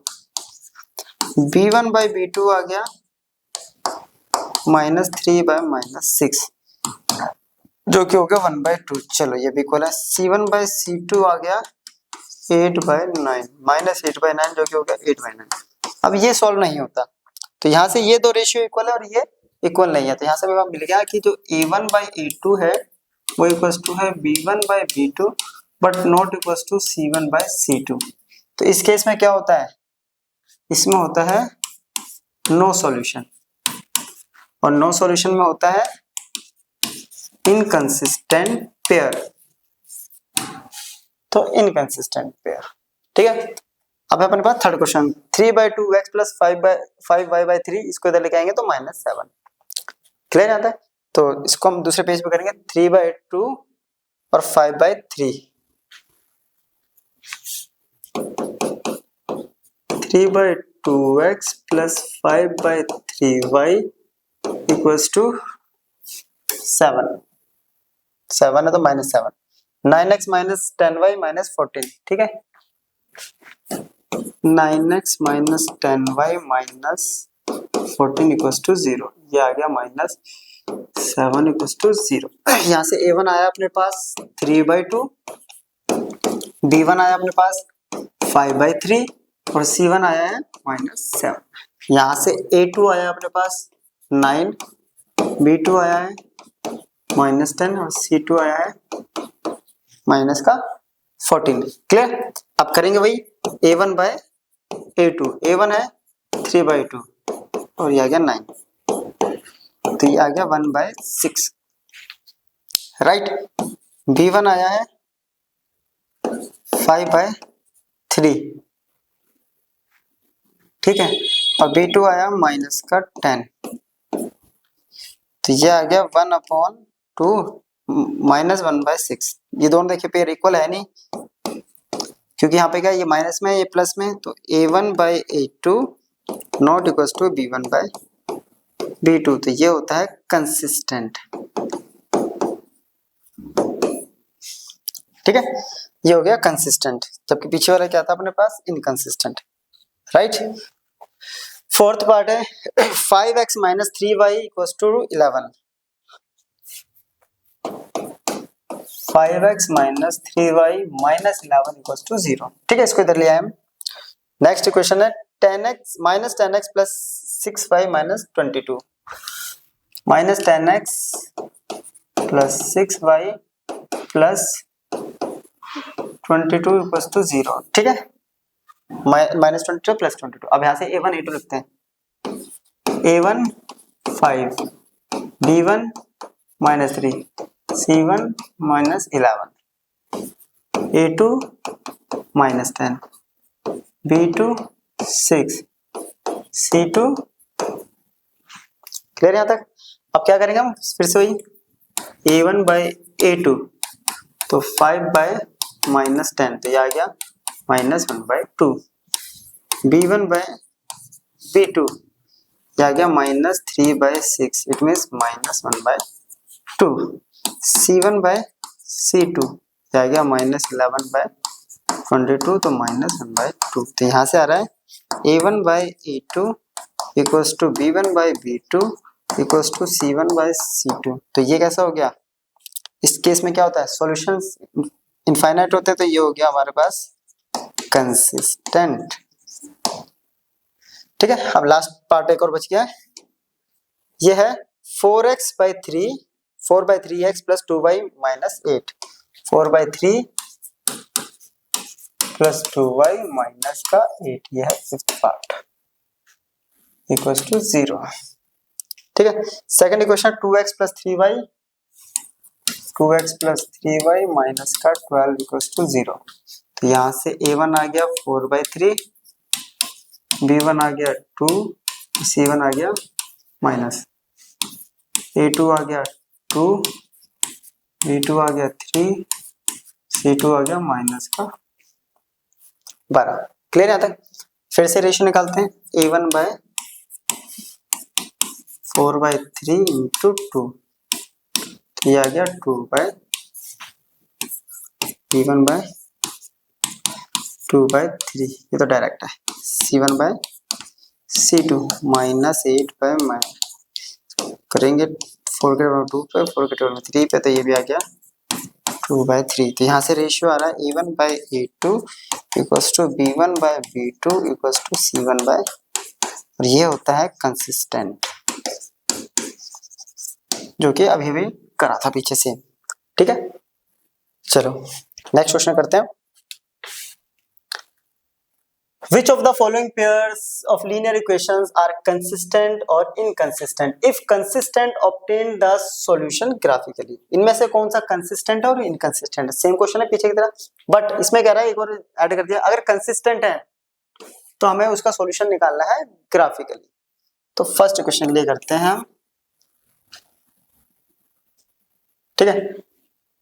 b1 by b2 आ गया माइनस 3 बाय माइनस 6 जो कि हो गया 1 बाय 2। चलो ये भी इक्वल है। c1 बाय c2 आ गया 8 बाय 9 माइनस 8 बाय 9 जो कि हो गया 8 बाय 9। अब ये सॉल्व नहीं होता, तो यहाँ से ये दो रेशियो इक्वल है और ये इक्वल नहीं है, तो यहाँ से हमें मिल गया कि जो a1 बाय a2 है वो इक्वल्स टू है b1 by b2 but not equals to c1 by c2। तो इस केस में क्या होता है, इसमें होता है नो सॉल्यूशन, और नो सॉल्यूशन में होता है इनकंसिस्टेंट पेयर। तो इनकंसिस्टेंट पेयर। ठीक है, अब अपने पास third question 3 by 2x plus 5y by 3, इसको इधर लेके आएंगे तो माइनस 7। क्लियर आता है। तो इसको हम दूसरे पेज पे करेंगे 3 बाय 2 और 5 by 3। 3 by 2x plus 5 by 3y equals to 7। 7 है तो minus 7। 9x minus 10y minus 14। ठीक है, 9x minus 10y minus 14 equals to 0। ये आ गया माइनस 7 इक्वल्स टू 0। यहाँ से a1 आया अपने पास 3 बाय 2, b1 आया अपने पास 5 बाय 3 और c1 आया है माइनस 7। यहाँ से a2 आया अपने पास 9, b2 आया है माइनस 10 और c2 आया है माइनस का 14। क्लियर। अब करेंगे वही a1 बाय a2। a1 है 3 बाय 2 और ये आ गया 9, तो ये आ गया 1 बाय 6। राइट, b1 आया है 5 बाय 3। ठीक है, और b2 आया माइनस का 10, तो ये आ गया 1/2 माइनस 1 बाय 6। ये दोनों देखिए पेयर इक्वल है नहीं, क्योंकि यहाँ पे क्या ये माइनस में ये प्लस में, तो a1 by a2 not equals to b1 by b2। तो ये होता है कंसिस्टेंट। ठीक है, ये हो गया कंसिस्टेंट, जबकि पीछे वाला क्या था अपने पास इनकंसिस्टेंट। राइट, फोर्थ पार्ट है 5x minus 3y equals to 11। 5x minus 3y minus 11 equals to 0। ठीक है, इसको इधर ले आए हम। नेक्स्ट इक्वेशन है 10x minus 10x plus 6y minus 22। Minus 10x plus 6y plus 22 equals to 0, ठीक है, -22 प्लस 22। अब यहाँ से a1 a2 लिखते हैं, a1 5, b1 -3, c1 -11, a2 -10, b2 6, c2। Clear यहाँ तक? अब क्या करेंगे हम, फिर से वही a1 बाई a2, तो 5 बाय -10, तो ये आ गया -1/2, b1 बाय b2, ये आ गया -3/6, it means -1/2, c1 by c2, ये आ गया -11/22, तो -1/2। तो यहाँ से आ रहा है a1 by a2 equals to b1 by b2 equals to c1 by c2। तो ये कैसा हो गया, इस केस में क्या होता है, सॉल्यूशंस इनफाइनाइट होते हैं, तो ये हो गया हमारे पास कंसिस्टेंट। ठीक है, अब लास्ट पार्ट एक और बच गया है, ये है 4x/3, 4/3x plus 2y minus 8, 4/3 plus 2y minus का 8, ये है फिफ्थ पार्ट इक्वल्स टू 0। ठीक है, second equation 2x plus 3y, 2x plus 3y minus का 12 इक्वल्स टू 0। तो यहाँ से a1 आ गया 4/3, b1 आ गया 2, c1 आ गया माइनस, a2 आ गया 2, b2 आ गया 3, c2 आ गया माइनस का 12। क्लियर यहाँ तक? फिर से रेशियो निकालते हैं, a1 बाय 4/3 इंटू 2, ये आ गया 2/, b1 बाय 2/3, ये तो डायरेक्ट है, c1 बाय c2 माइनस 8/, करेंगे 4 के टेबल 2 पे, 4 के टेबल 3 पे, तो ये भी आ गया 2/3। तो यहाँ से रेशियो आ रहा है a1 by a2 equals to b1 by b2 equals to c1 by, और ये होता है कंसिस्टेंट, जो कि अभी भी करा था पीछे से। ठीक है, चलो नेक्स्ट क्वेश्चन करते हैं। Which of the following pairs of linear equations are consistent or inconsistent? If consistent, obtain the solution graphically. इनमें से कौन सा consistent है और inconsistent है? सेम क्वेश्चन है पीछे की तरह, बट इसमें कह रहा है एक और ऐड कर दिया, अगर consistent है तो हमें उसका सॉल्यूशन निकालना है ग्राफिकली। तो फर्स्ट क्वेश्चन के लिए करते हैं हम। ठीक है,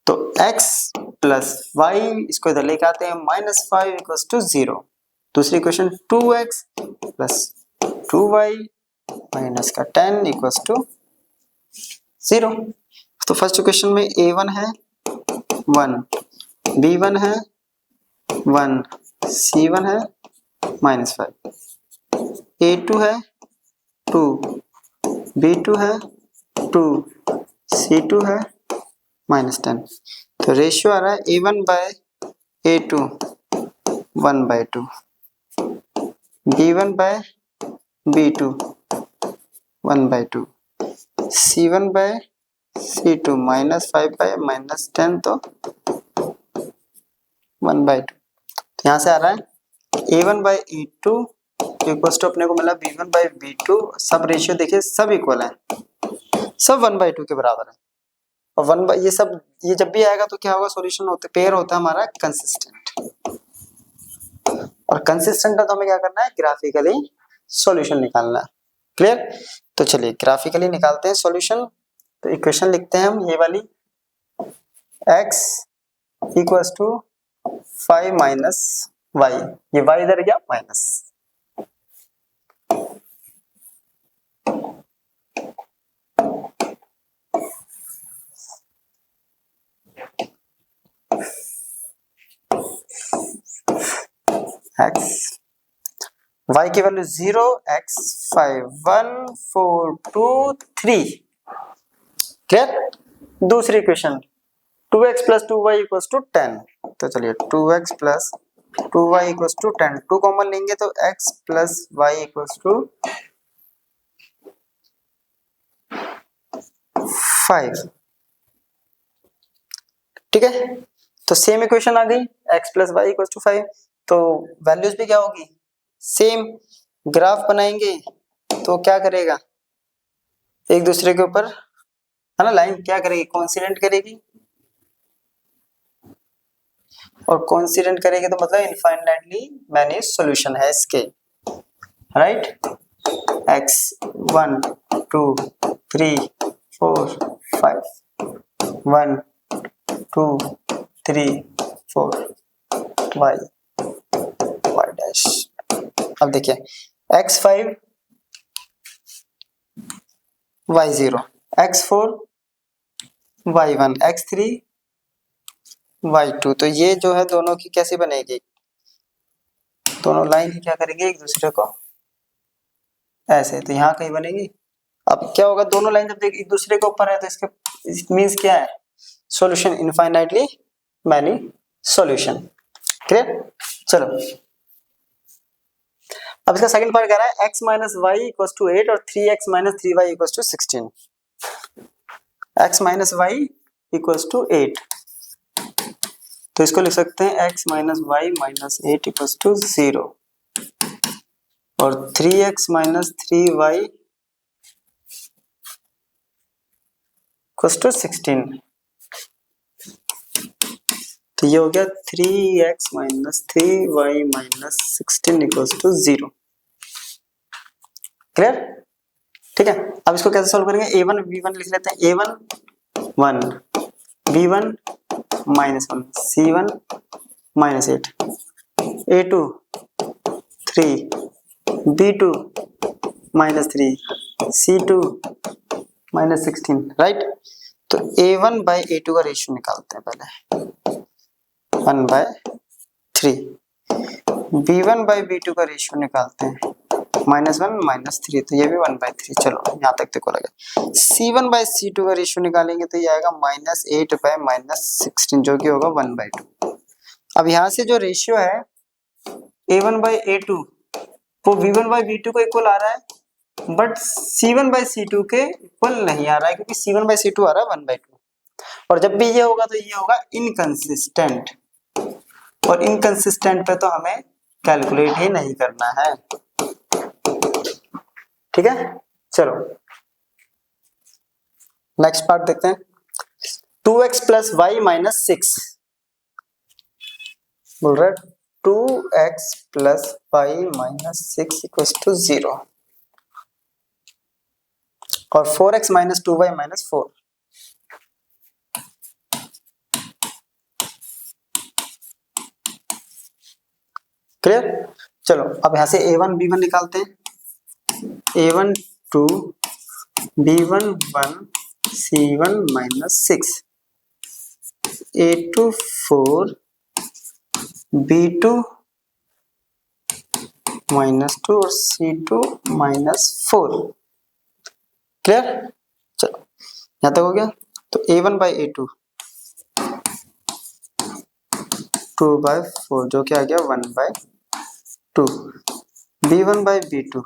तो x प्लस वाई, इसको इधर लेके आते हैं, -5 इक्वल्स टू 0। दूसरी question 2x plus 2y minus का 10 इक्वल्स टू 0। तो फर्स्ट क्वेश्चन में a1 है 1, b1 है 1, c1 है -5, a2 है 2, b2 है 2, c2 है -10। तो रेशियो आ रहा है a1 by a2 1/2, b1 by b2 1/2, c1 by c2 -5 bye -10, तो 1/2। यहाँ से आ रहा है a1 by a2 equals to अपने को मिला b1 बाय b2, सब रेशियो देखिए सब इक्वल है, सब 1/2 के बराबर है, और ये सब ये जब भी आएगा तो क्या होगा, सॉल्यूशन होता है, पेयर होता है हमारा कंसिस्टेंट, और कंसिस्टेंट है तो हमें क्या करना है, ग्राफिकली सॉल्यूशन निकालना है। क्लियर? तो चलिए ग्राफिकली निकालते हैं सॉल्यूशन। तो इक्वेशन लिखते हैं हम ये वाली, x equals to 5 minus Y, ये y इधर गया माइनस, x, y की वैल्यू 0, x 5 1 4 2 3। क्लियर? दूसरी equation 2x plus 2y equals to 10। तो चलिए 2x plus 2y equals to 10, 2 common लेंगे तो x plus y equals to 5। ठीक है, तो सेम इक्वेशन आ गई, x plus Y equal to 5। तो वैल्यूज भी क्या होगी, सेम। ग्राफ बनाएंगे तो क्या करेगा, एक दूसरे के ऊपर है ना, लाइन क्या करेगी, कोइंसिडेंट करेगी, और कोइंसिडेंट करेगी तो मतलब इनफाइनाइटली मैनी सॉल्यूशन है इसके, right. x 1 2 3 4 5 1 2 3 4 y y dash. अब देखिए x5 y0 x4 y1 x3 y2। तो ये जो है दोनों की कैसी बनेगी, दोनों लाइन क्या करेंगे एक दूसरे को ऐसे, तो यहाँ कहीं बनेगी। अब क्या होगा, दोनों लाइन जब एक दूसरे के ऊपर है तो इसके इट मींस क्या है, solution infinitely many solution. Clear. चलो अब इसका सेकंड पार्ट कह रहा है x minus Y equal to 8 और 3x minus 3y equal to 16। x minus Y equal to 8, तो इसको लिख सकते हैं x minus Y minus 8 equal to 0 और 3x minus 3y equal to 16। तो ये हो गया 3x minus 3y minus 16 equal to 0। Clear. ठीक है, अब इसको कैसे सॉल्व करेंगे, a1 b1 लिख लेते हैं, a1 1 b1 minus 1 c1 minus 8 a2 3 b2 minus 3 c2 minus 16, right. तो a1 बाई a2 का रेशियो निकालते हैं पहले, 1/3। b1 बाई b2 का रेशियो निकालते हैं, -1 -3, तो ये भी 1/3। चलो यहाँ तक देखो लगे। c1 बाई c2 का रेशियो निकालेंगे तो ये आएगा -8 बाई -16 जो कि होगा 1/2। अब यहाँ से जो रेशियो है a1 बाई a2 वो b1 बाई b2 को इक्वल आ रहा है, बट c1 बाई c2 के इक्वल नहीं आ रहा है, क्योंकि c1 बाई c2 आ रहा है 1/2। और जब भी ये होगा तो ये होगा इनकंसिस्टेंट, और इनकंसिस्टेंट पे तो हमें कैलकुलेट ही नहीं करना है। ठीक है, चलो नेक्स्ट पार्ट देखते हैं। 2x प्लस वाई माइनस 6 बोल रहा है 2x plus y minus 6 equal to 0 और 4x minus 2y minus 4। Clear. चलो अब यहां से a1 b1 निकालते हैं, a1 2 b1 1 c1 minus 6 a2 4 b2 minus 2 और c2 माइनस 4। क्लियर। चलो यहां तक हो गया। तो a1 बाई a2 2/4 जो कि आ गया 1/2। b1 by b2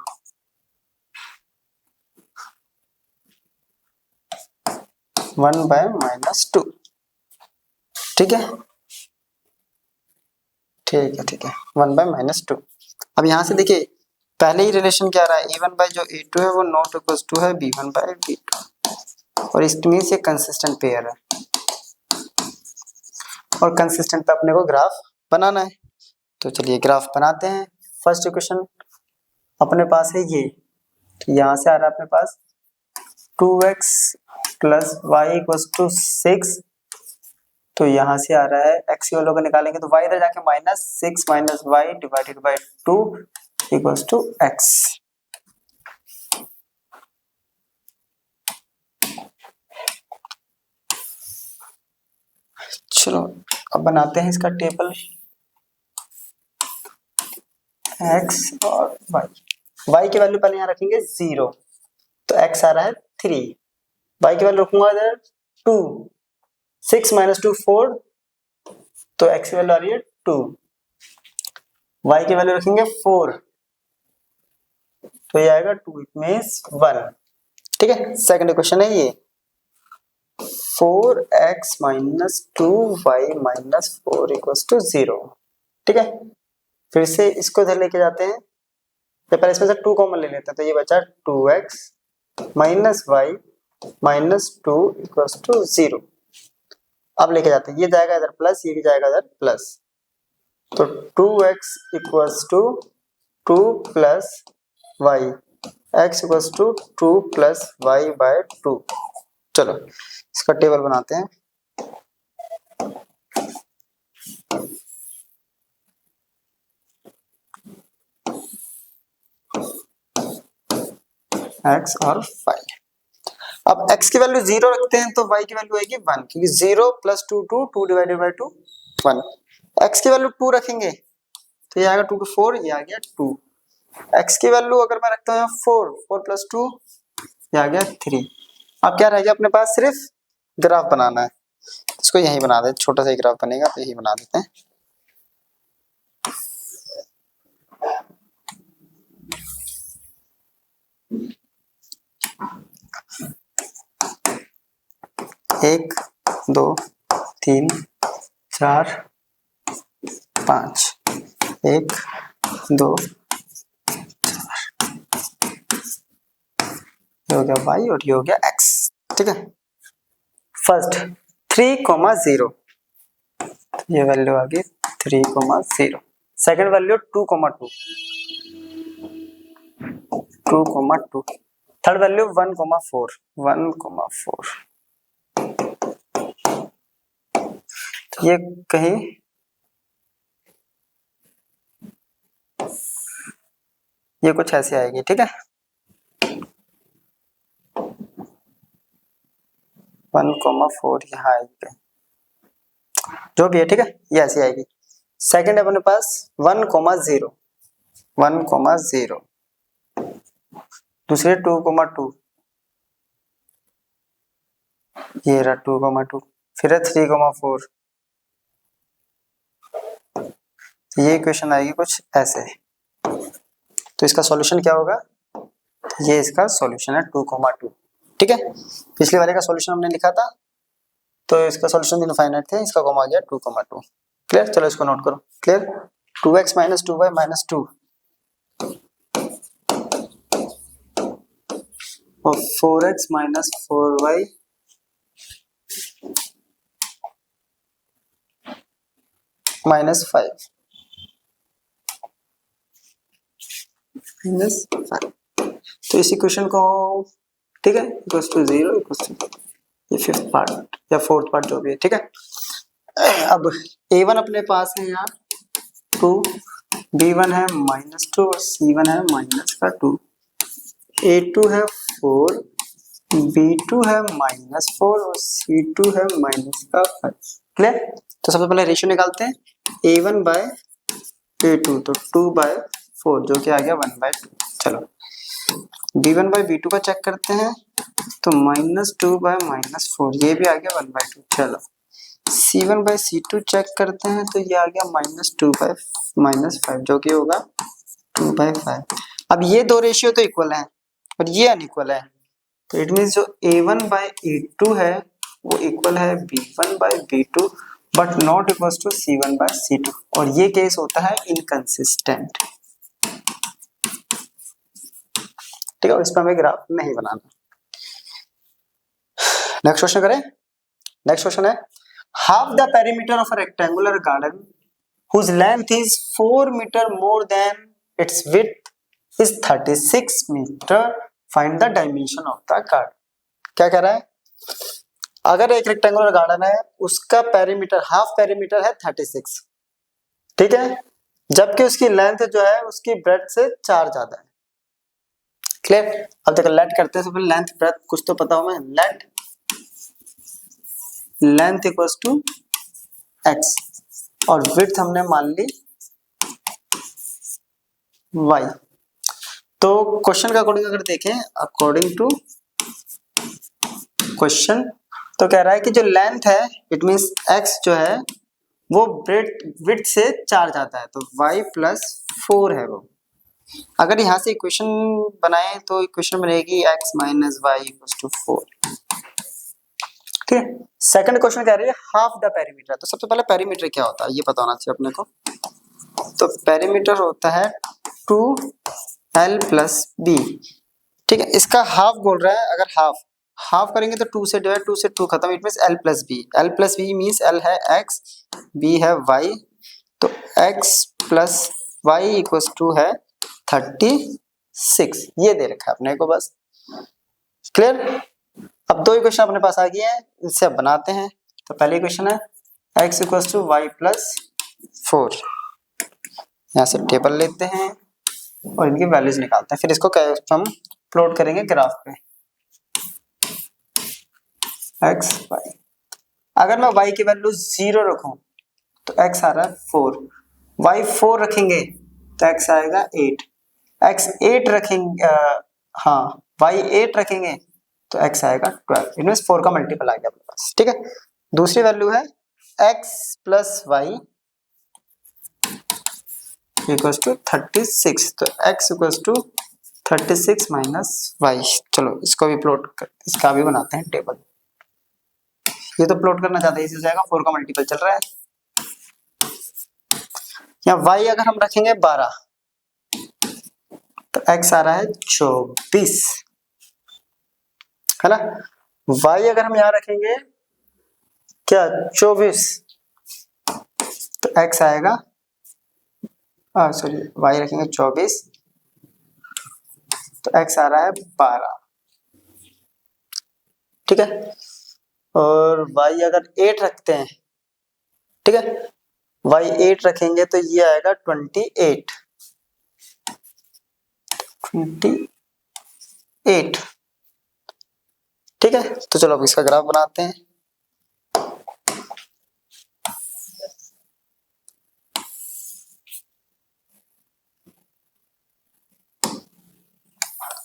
1/-2। ठीक है, ठीक है, ठीक है, 1/-2। अब यहां से देखिए पहले ही रिलेशन क्या रहा है, a1 बाई जो a2 है वो नॉट इक्वल टू है b1 बाई b2, और इट मींस ये कंसिस्टेंट पेयर है, और कंसिस्टेंट पे अपने को ग्राफ बनाना है। तो चलिए ग्राफ बनाते हैं। फर्स्ट इक्वेशन अपने पास है ये, तो यहां से आ रहा है अपने पास 2x plus Y equal to 6, तो यहां से आ रहा है x की वैल्यू को निकालेंगे तो y इधर जाके -6 minus y divided by 2 equal to x। चलो अब बनाते हैं इसका टेबल, x और y की वैल्यू पहले यहाँ रखेंगे 0, तो x आ रहा है 3, y की वैल्यू रखूंगा इधर 2, 6 माइनस 2 4, तो x की वैल्यू आ रही है 2, y की वैल्यू रखेंगे 4, तो ये आएगा 2, इट मींस 1। ठीक है, सेकंड इक्वेशन है ये। 4x minus 2y minus 4 equals to 0। ठीक है, फिर से इसको इधर लेके जाते हैं, तो पहले इसमें से 2 कॉमन ले लेते हैं, तो ये बचा 2x minus y minus 2 equals to 0। अब लेके जाते हैं, ये जाएगा इधर प्लस, ये भी जाएगा इधर प्लस, तो 2x equals to 2 plus y, x equals to 2 plus y by 2। चलो इसका टेबल बनाते हैं। x और 5। अब x की वैल्यू 0 रखते हैं तो y की वैल्यू आएगी 1, क्योंकि 0 प्लस 2 2, 2 डिवाइडेड बाय 2 1। x की वैल्यू 2 रखेंगे तो ये आएगा 2 to 4, ये आ गया 2। x की वैल्यू अगर मैं रखता हूँ 4, 4 प्लस 2, ये आ गया 3। अब क्या रह गया अपने पास, सिर्फ ग्राफ बनाना है। इसको यहीं बना दें, छोटा सा ग्राफ बनेगा तो यही बना देते हैं। एक, 2, 3, 4, 5, 1, 2, 4, ये हो गया y और ये हो गया x। ठीक है, फर्स्ट 3,0, ये वैल्यू आ गई 3,0। Second value 2,2, 2,2। Third value 1,4, 1,4। ये कहीं ये कुछ ऐसे आएगी। ठीक है, 1,4 यहाँ आएगी, जो भी है। ठीक है, ये ऐसी आएगी। सेकंड है अपने पास 1,0, 1,0। दूसरे 2,2, ये रहा 2,2। फिर है 3,4। ये इक्वेशन आएगी कुछ ऐसे। तो इसका सॉल्यूशन क्या होगा, ये इसका सॉल्यूशन है 2,2। ठीक है, पिछले वाले का सॉल्यूशन हमने लिखा था, तो इसका सॉल्यूशन इनफाइनाइट थे, इसका कॉमा आ गया 2,2। क्लियर, चलो इसको नोट करो। Clear, 2x minus 2y minus 2 और 4x minus 4y minus 5 minus 5। तो इस इक्वेशन को, ठीक है, इक्वल्स टू 0 इक्वल्स टू, ये फिफ्थ पार्ट या फोर्थ पार्ट जो भी है। ठीक है, अब a1 अपने पास है यहाँ 2, b1 है -2 और c1 है -2, a2 है 4, b2 है -4 और c2 है -5। क्लियर, तो सबसे पहले रेशियो निकालते हैं, a1 बाय a2, तो 2/4 जो कि आ गया 1/2। चलो b1 बाय b2 का चेक करते हैं, तो -2 बाय -4, ये भी आ गया 1/2। चलो c1 बाय c2 चेक करते हैं, तो ये आ गया -2 बाय -5 जो कि होगा 2/5। अब ये दो रेशियो तो इक्वल है और ये अनइक्वल है, तो इट मीन्स जो a1 बाय a2 है वो इक्वल है b1 by b2 but not equals to c1 by c2, और ये केस होता है इनकंसिस्टेंट। ठीक है, इस पर हमें ग्राफ नहीं बनाना। नेक्स्ट क्वेश्चन करें। नेक्स्ट क्वेश्चन है, half the perimeter of a rectangular garden whose length is 4 meter more than its width is 36 meter, find the dimension of the garden। क्या कह रहा है, अगर एक रेक्टेंगुलर गार्डन है, उसका पेरीमीटर, हाफ पेरीमीटर है 36, ठीक है, जबकि उसकी लेंथ जो है उसकी ब्रेड्थ से 4 ज्यादा है। क्लियर, अब देखो लेट करते हैं, तो लेंथ ब्रेड्थ कुछ तो पता हो, मैं let length equals to x और विड्थ हमने मान ली y। तो क्वेश्चन के अकॉर्डिंग अगर देखें, अकॉर्डिंग टू क्वेश्चन, तो कह रहा है कि जो लेंथ है इट मींस x जो है वो विड्थ से 4 जाता है, तो y प्लस 4 है वो। अगर यहाँ से इक्वेशन बनाए तो इक्वेशन बनेगी x minus y equals to 4। ठीक है। सेकंड क्वेश्चन कह रही है हाफ द पेरीमीटर। तो सबसे पहले पेरीमीटर क्या होता है ये पता होना चाहिए अपने को। तो पेरीमीटर होता है 2l + b। ठीक है, इसका हाफ बोल रहा है। अगर हाफ करेंगे तो 2 से डिवाइड, 2 से 2 खत्म, it means l + b। l + b means l है x, b है y, तो x + y = है 36। ये दे रखा है अपने को बस। क्लियर। अब दो इक्वेशन अपने पास आ गई है, इनसे अब बनाते हैं। तो पहली इक्वेशन है x = y + 4। यहाँ से टेबल लेते हैं और इनकी वैल्यूज निकालते हैं, फिर इसको हम प्लॉट करेंगे ग्राफ पे। x y, अगर मैं y की वैल्यू 0 रखूं तो x आ रहा है 4, y 4 रखेंगे तो x आएगा 8, x 8 रखेंगे हाँ y 8 रखेंगे तो x आएगा 12। इनमें 4 का मल्टीपल आ गया अपने पास। ठीक है, दूसरी वैल्यू है x + y = 36। तो x = 36 - y। चलो इसको भी प्लॉट कर, इसका भी बनाते हैं टेबल। ये तो प्लॉट करना ज्यादा इजी हो जाएगा, 4 का मल्टीपल चल रहा है। यहाँ y अगर हम रखेंगे 12 तो x आ रहा है 24, है ना। y अगर हम यहाँ रखेंगे क्या 24 तो x आएगा सॉरी y रखेंगे 24 तो x आ रहा है 12। ठीक है, और y अगर 8 रखते हैं, ठीक है, y 8 रखेंगे तो ये आएगा 28। ठीक है, तो चलो अब इसका ग्राफ बनाते हैं।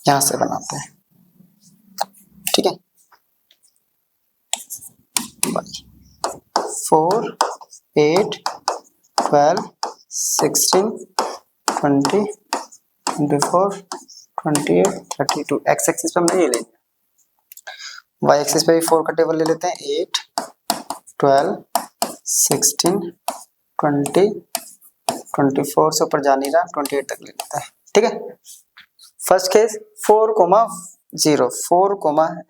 यहां से बनाते हैं। ठीक है, 4 8 12 16 20 24 28 32। एक्स एक्सिस पे हमने ये लेंगे, वाई एक्सिस पे भी 4 का टेबल ले लेते हैं। 8 12 16 20 24 से ऊपर जा नहीं रहा, 28 तक ले लेते हैं। ठीक है, फर्स्ट केस 4, 0 4,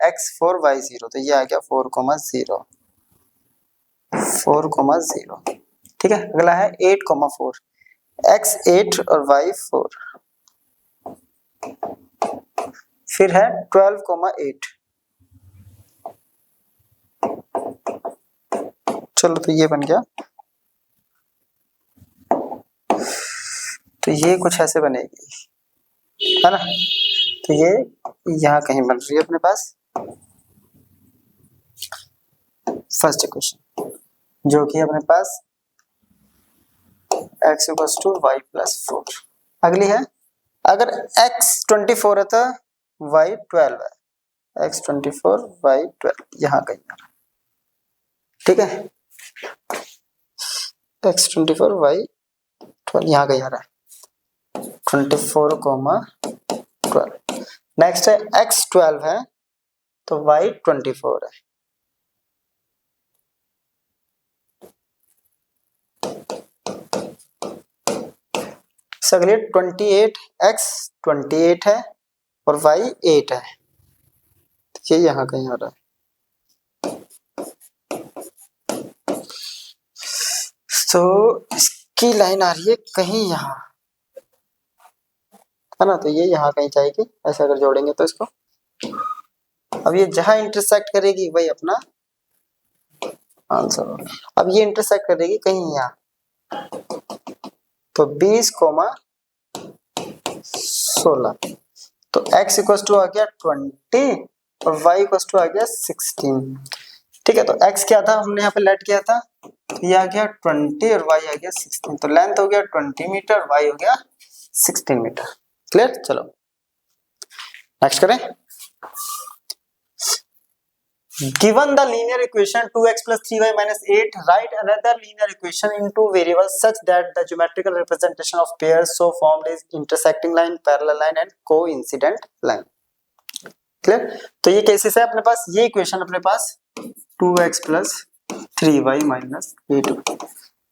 x 4 y 0, तो ये आ गया 4, 0 4, 0। ठीक है, अगला है 8, 4 x 8 और y 4। फिर है 12, 8। चलो तो ये बन गया, तो ये कुछ ऐसे बनेगी, है ना। तो ये यहाँ कहीं बन रही है अपने पास फर्स्ट इक्वेशन, जो कि अपने पास x = y + 4। अगली है अगर x 24 है तो y 12 है, x 24 y 12 यहाँ कहीं आ रहा है। ठीक है, x 24 y 12 यहाँ कहीं आ रहा है, 24, 12। नेक्स्ट है x 12 है तो y 24 है। अगले 28 x 28 है और y 8 है, तो ये यहाँ कहीं आ रहा है। तो इसकी लाइन आ रही है कहीं यहाँ, है ना, तो ये यहाँ कहीं जाएगी। ऐसा अगर जोड़ेंगे तो इसको, अब ये जहां इंटरसेक्ट करेगी वही अपना आंसर होगा। अब ये इंटरसेक्ट करेगी कहीं यहाँ, तो 20, 16। तो x = आ गया 20 और y = आ गया 16। ठीक है, तो x क्या था हमने यहाँ पे लेट किया था, तो ये आ गया 20 और y आ गया 16। तो लेंथ हो गया 20 मीटर, y हो गया 16 मीटर। क्लियर। चलो नेक्स्ट करें। Given the linear equation 2x + 3y - 8, write another linear equation in two variables such that the geometrical representation of pairs so formed is intersecting line, parallel line and coincident line. Clear. तो ये cases है अपने पास, ये equation अपने पास 2x plus 3y minus 8।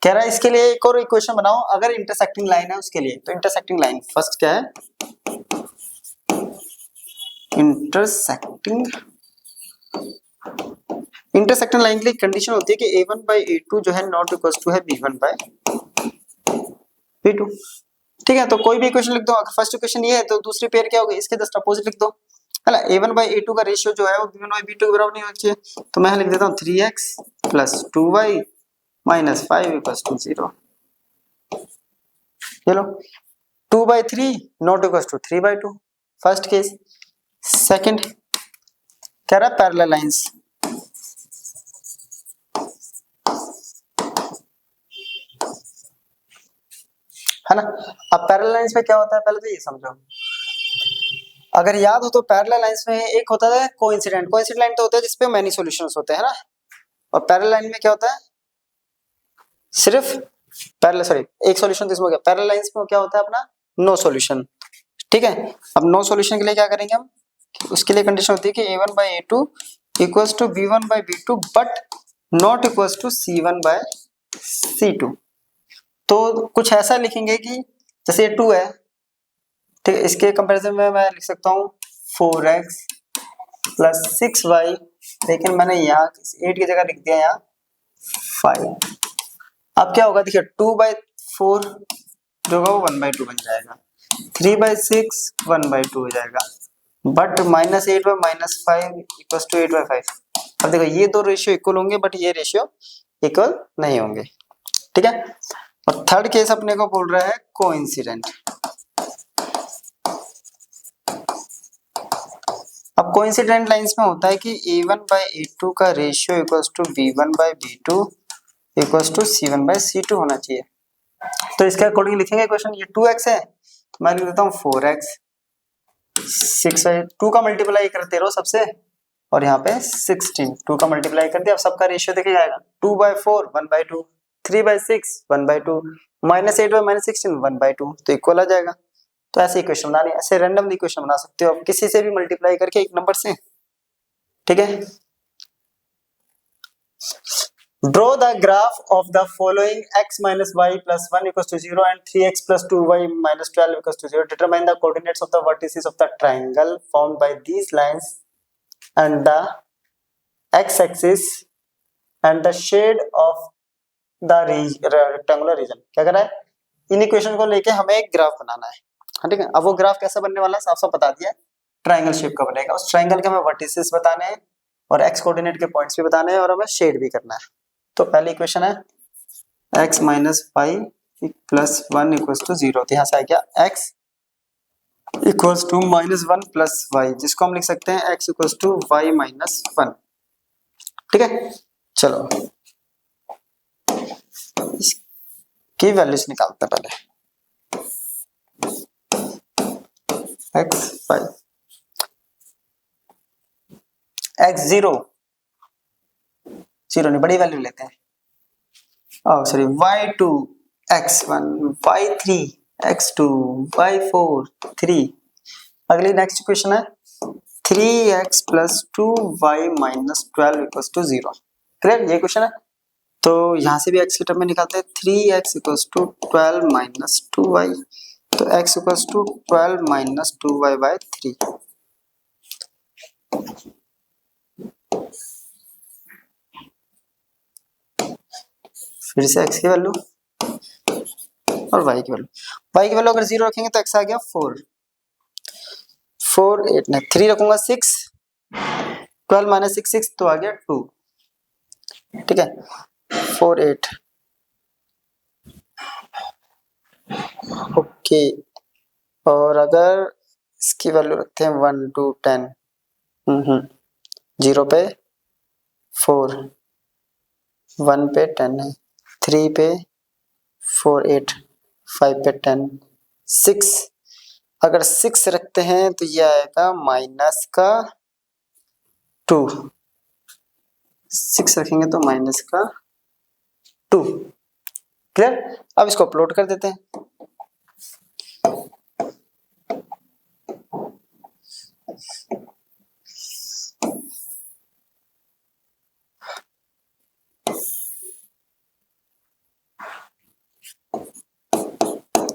कह रहा है इसके लिए एक और इक्वेशन बनाओ अगर इंटरसेक्टिंग लाइन है उसके लिए। तो इंटरसेक्टिंग लाइन फर्स्ट क्या है, इंटरसेक्टिंग लाइन के लिए कंडीशन होती है कि a1 बाई a2 जो है नॉट इक्वल टू है b1 बाई b2। ठीक है, तो कोई भी इक्वेशन लिख दो। अगर फर्स्ट इक्वेशन ये है तो दूसरी पेयर क्या होगी, इसके जस्ट अपोजिट लिख दो, है ना। a1 बाई a2 का रेशियो जो है वो b1 बाई b2 के बराबर नहीं होना चाहिए। तो मैं लिख देता हूँ 3x plus 2y minus 5 equal to 0। चलो 2 by 3 not equal to 3 by 2, first case. Second कह रहा है पैरेलल लाइंस, है ना। अब पैरेलल लाइंस में क्या होता है पहले तो ये समझो। अगर याद हो तो पैरेलल लाइंस में एक होता है कोइंसिडेंट। कोइंसिडेंट लाइन तो होता है जिसपे मेनी सॉल्यूशंस होते हैं ना। और पैरेलल लाइन में क्या होता है, सिर्फ पैरेलल, सॉरी एक सॉल्यूशन तो इसमें हो गया। पैरेलल लाइंस में क्या होता है अपना नो सॉल्यूशन। ठीक है, अब नो सॉल्यूशन के लिए क्या करेंगे हम, उसके लिए कंडीशन होती है कि a1 by a2 equals to b1 by b2 but not equals to c1 by c2। तो कुछ ऐसा लिखेंगे कि जैसे ये 2 है, ठीक है, इसके कंपैरिजन में मैं लिख सकता हूँ 4x प्लस 6y, लेकिन मैंने यहाँ 8 की जगह लिख दिया यहाँ 5। अब क्या होगा देखिए 2 बाई 4 जो होगा वो 1 बाई 2 बन जाएगा, 3 बाई 6 1 बाई 2 हो जाएगा, but minus 8 by minus 5 equal to 8 by 5। अब देखो ये दो रेशियो इक्वल होंगे बट ये रेशियो इक्वल नहीं होंगे। ठीक है, और थर्ड केस अपने को बोल रहा है कोइंसिडेंट। अब कोइंसिडेंट लाइंस में होता है कि a1 बाई a2 का ratio equals to b1 by b2 equals to c1 by c2 होना चाहिए। तो इसके अकॉर्डिंग लिखेंगे क्वेश्चन। ये 2x है तो मैं लिख देता हूँ 4x, 6y, 2 का मल्टीप्लाई करते रहो सबसे, और यहाँ पे 16, 2 का मल्टीप्लाई कर दिया। अब सबका रेशियो देखे जाएगा 2 by 4 1 by 2, 3 by 6 1 by 2, minus 8 by minus 16 1 by 2, तो इक्वल आ जाएगा। तो ऐसे इक्वेशन बनानी, ऐसे रैंडमली इक्वेशन बना सकते हो आप किसी से भी मल्टीप्लाई करके एक नंबर से। ठीक है, draw the graph of the following x minus y plus 1 equals to 0 and 3x plus 2y minus 12 equals to 0. Determine the coordinates of the vertices of the triangle formed by these lines and the x-axis and the shade of the rectangular region. क्या कर रहा है, in equation को लेके हमें एक graph बनाना है। ठीक है, अब वो ग्राफ कैसा बनने वाला है साफ साफ बता दिया, ट्राइंगल शेप का बनेगा। उस ट्राइंगल के हमें वर्टिसेस बताने हैं और एक्स कोऑर्डिनेट के पॉइंट्स भी बताने हैं और हमें शेड भी करना है। तो पहली इक्वेशन है x minus y plus 1 equals to 0। तो यहाँ से आ गया x equals to minus 1 plus y, जिसको हम लिख सकते हैं x equals to y minus 1। ठीक है, चलो इसकी वैल्यूज निकालते हैं पहले। x 5 x 0 0 नहीं, बड़ी वैल्यू लेते हैं। Sorry y2 x1 y3 x2 y4 3। अगली नेक्स्ट इक्वेशन है 3x plus 2y minus 12 equals to 0। Clear, ये क्वेश्चन है। तो यहाँ से भी x की टर्म में निकालते हैं 3x equals to 12 minus 2y, तो x equals to 12 minus 2y by 3। फिर से x की वैल्यू और y की वैल्यू, y की वैल्यू अगर 0 रखेंगे तो x आ गया 4 4 8 नहीं 3 रखूंगा 6, 12 माइनस 6 6 तो आ गया 2। ठीक है, 4 8 ओके। और अगर इसकी वैल्यू रखते हैं 1 2 10, 0 पे 4, 1 पे 10 है, 3 पे 4 8, 5 पे 10, 6 अगर 6 रखते हैं तो ये आएगा माइनस का 2, 6 रखेंगे तो माइनस का 2। क्लियर, अब इसको अपलोड कर देते हैं।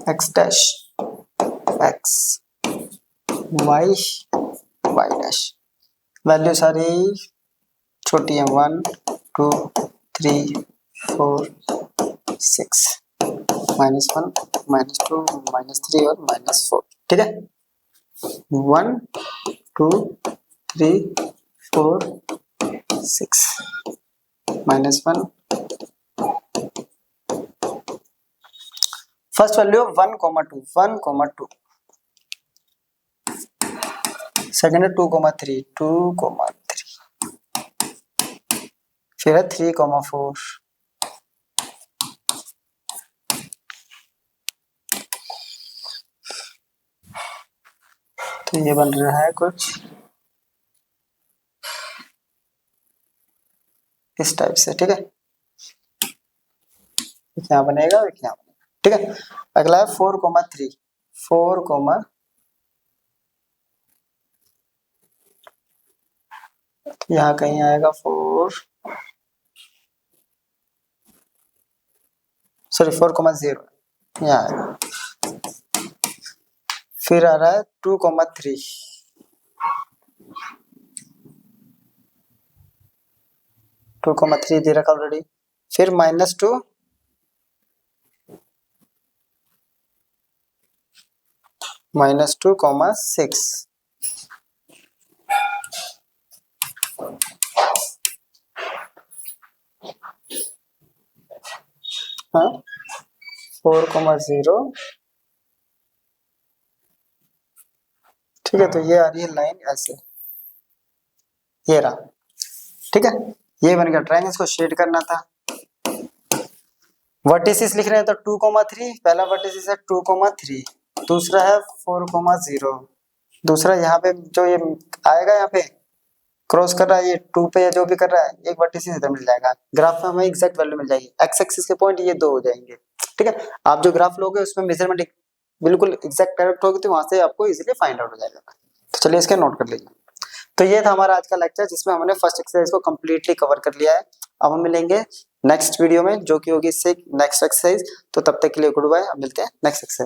x dash x y y dash. Value सारी छोटी है 1 2 3 4 6 -1 -2 -3 और -4। ठीक है 1 2 3 4 6 -1। First value 1,2 1,2। सेकेंड है 2,3 2,3। फिर है 3,4। तो ये बन रहा है कुछ इस टाइप से। ठीक है क्या बनेगा क्या बनेगा। ठीक है अगला है 4,3 4, यहाँ कहीं आएगा 4 सॉरी 4,0 यहाँ आएगा। फिर आ रहा है 2,3 2,3 दे रखा ऑलरेडी। फिर -2 -2,6 हाँ 4,0। ठीक है तो ये आ रही है लाइन ऐसे ये रहा। ठीक है ये बन गया ट्रायंगल। इसको शेड करना था। वर्टिसेस लिख रहे हैं तो 2,3 पहला वर्टिसेस है 2,3 दूसरा है 4,0 दूसरा यहाँ पे जो ये आएगा यहाँ पे क्रॉस कर रहा है ये 2 पे या जो भी कर रहा है एक वर्टिसेस इधर मिल जाएगा। ग्राफ में हमें एग्जैक्ट वैल्यू मिल जाएगी। एक्स एक्सिस के पॉइंट ये 2 हो जाएंगे। ठीक है आप जो ग्राफ लोगे उसमें मेजरमेंट बिल्कुल एग्जैक्ट करेक्ट होगी तो वहां से आपको इजीली फाइंड आउट हो जाएगा। तो चलिए इसके नोट कर लीजिए। तो ये था हमारा आज का लेक्चर जिसमें हमने फर्स्ट एक्सरसाइज को कंप्लीटली कवर कर लिया है। अब हम मिलेंगे नेक्स्ट वीडियो में जो कि होगी इससे नेक्स्ट एक्सरसाइज। तो तब तक के लिए गुड बाय। अब मिलते हैं नेक्स्ट एक्सरसाइज।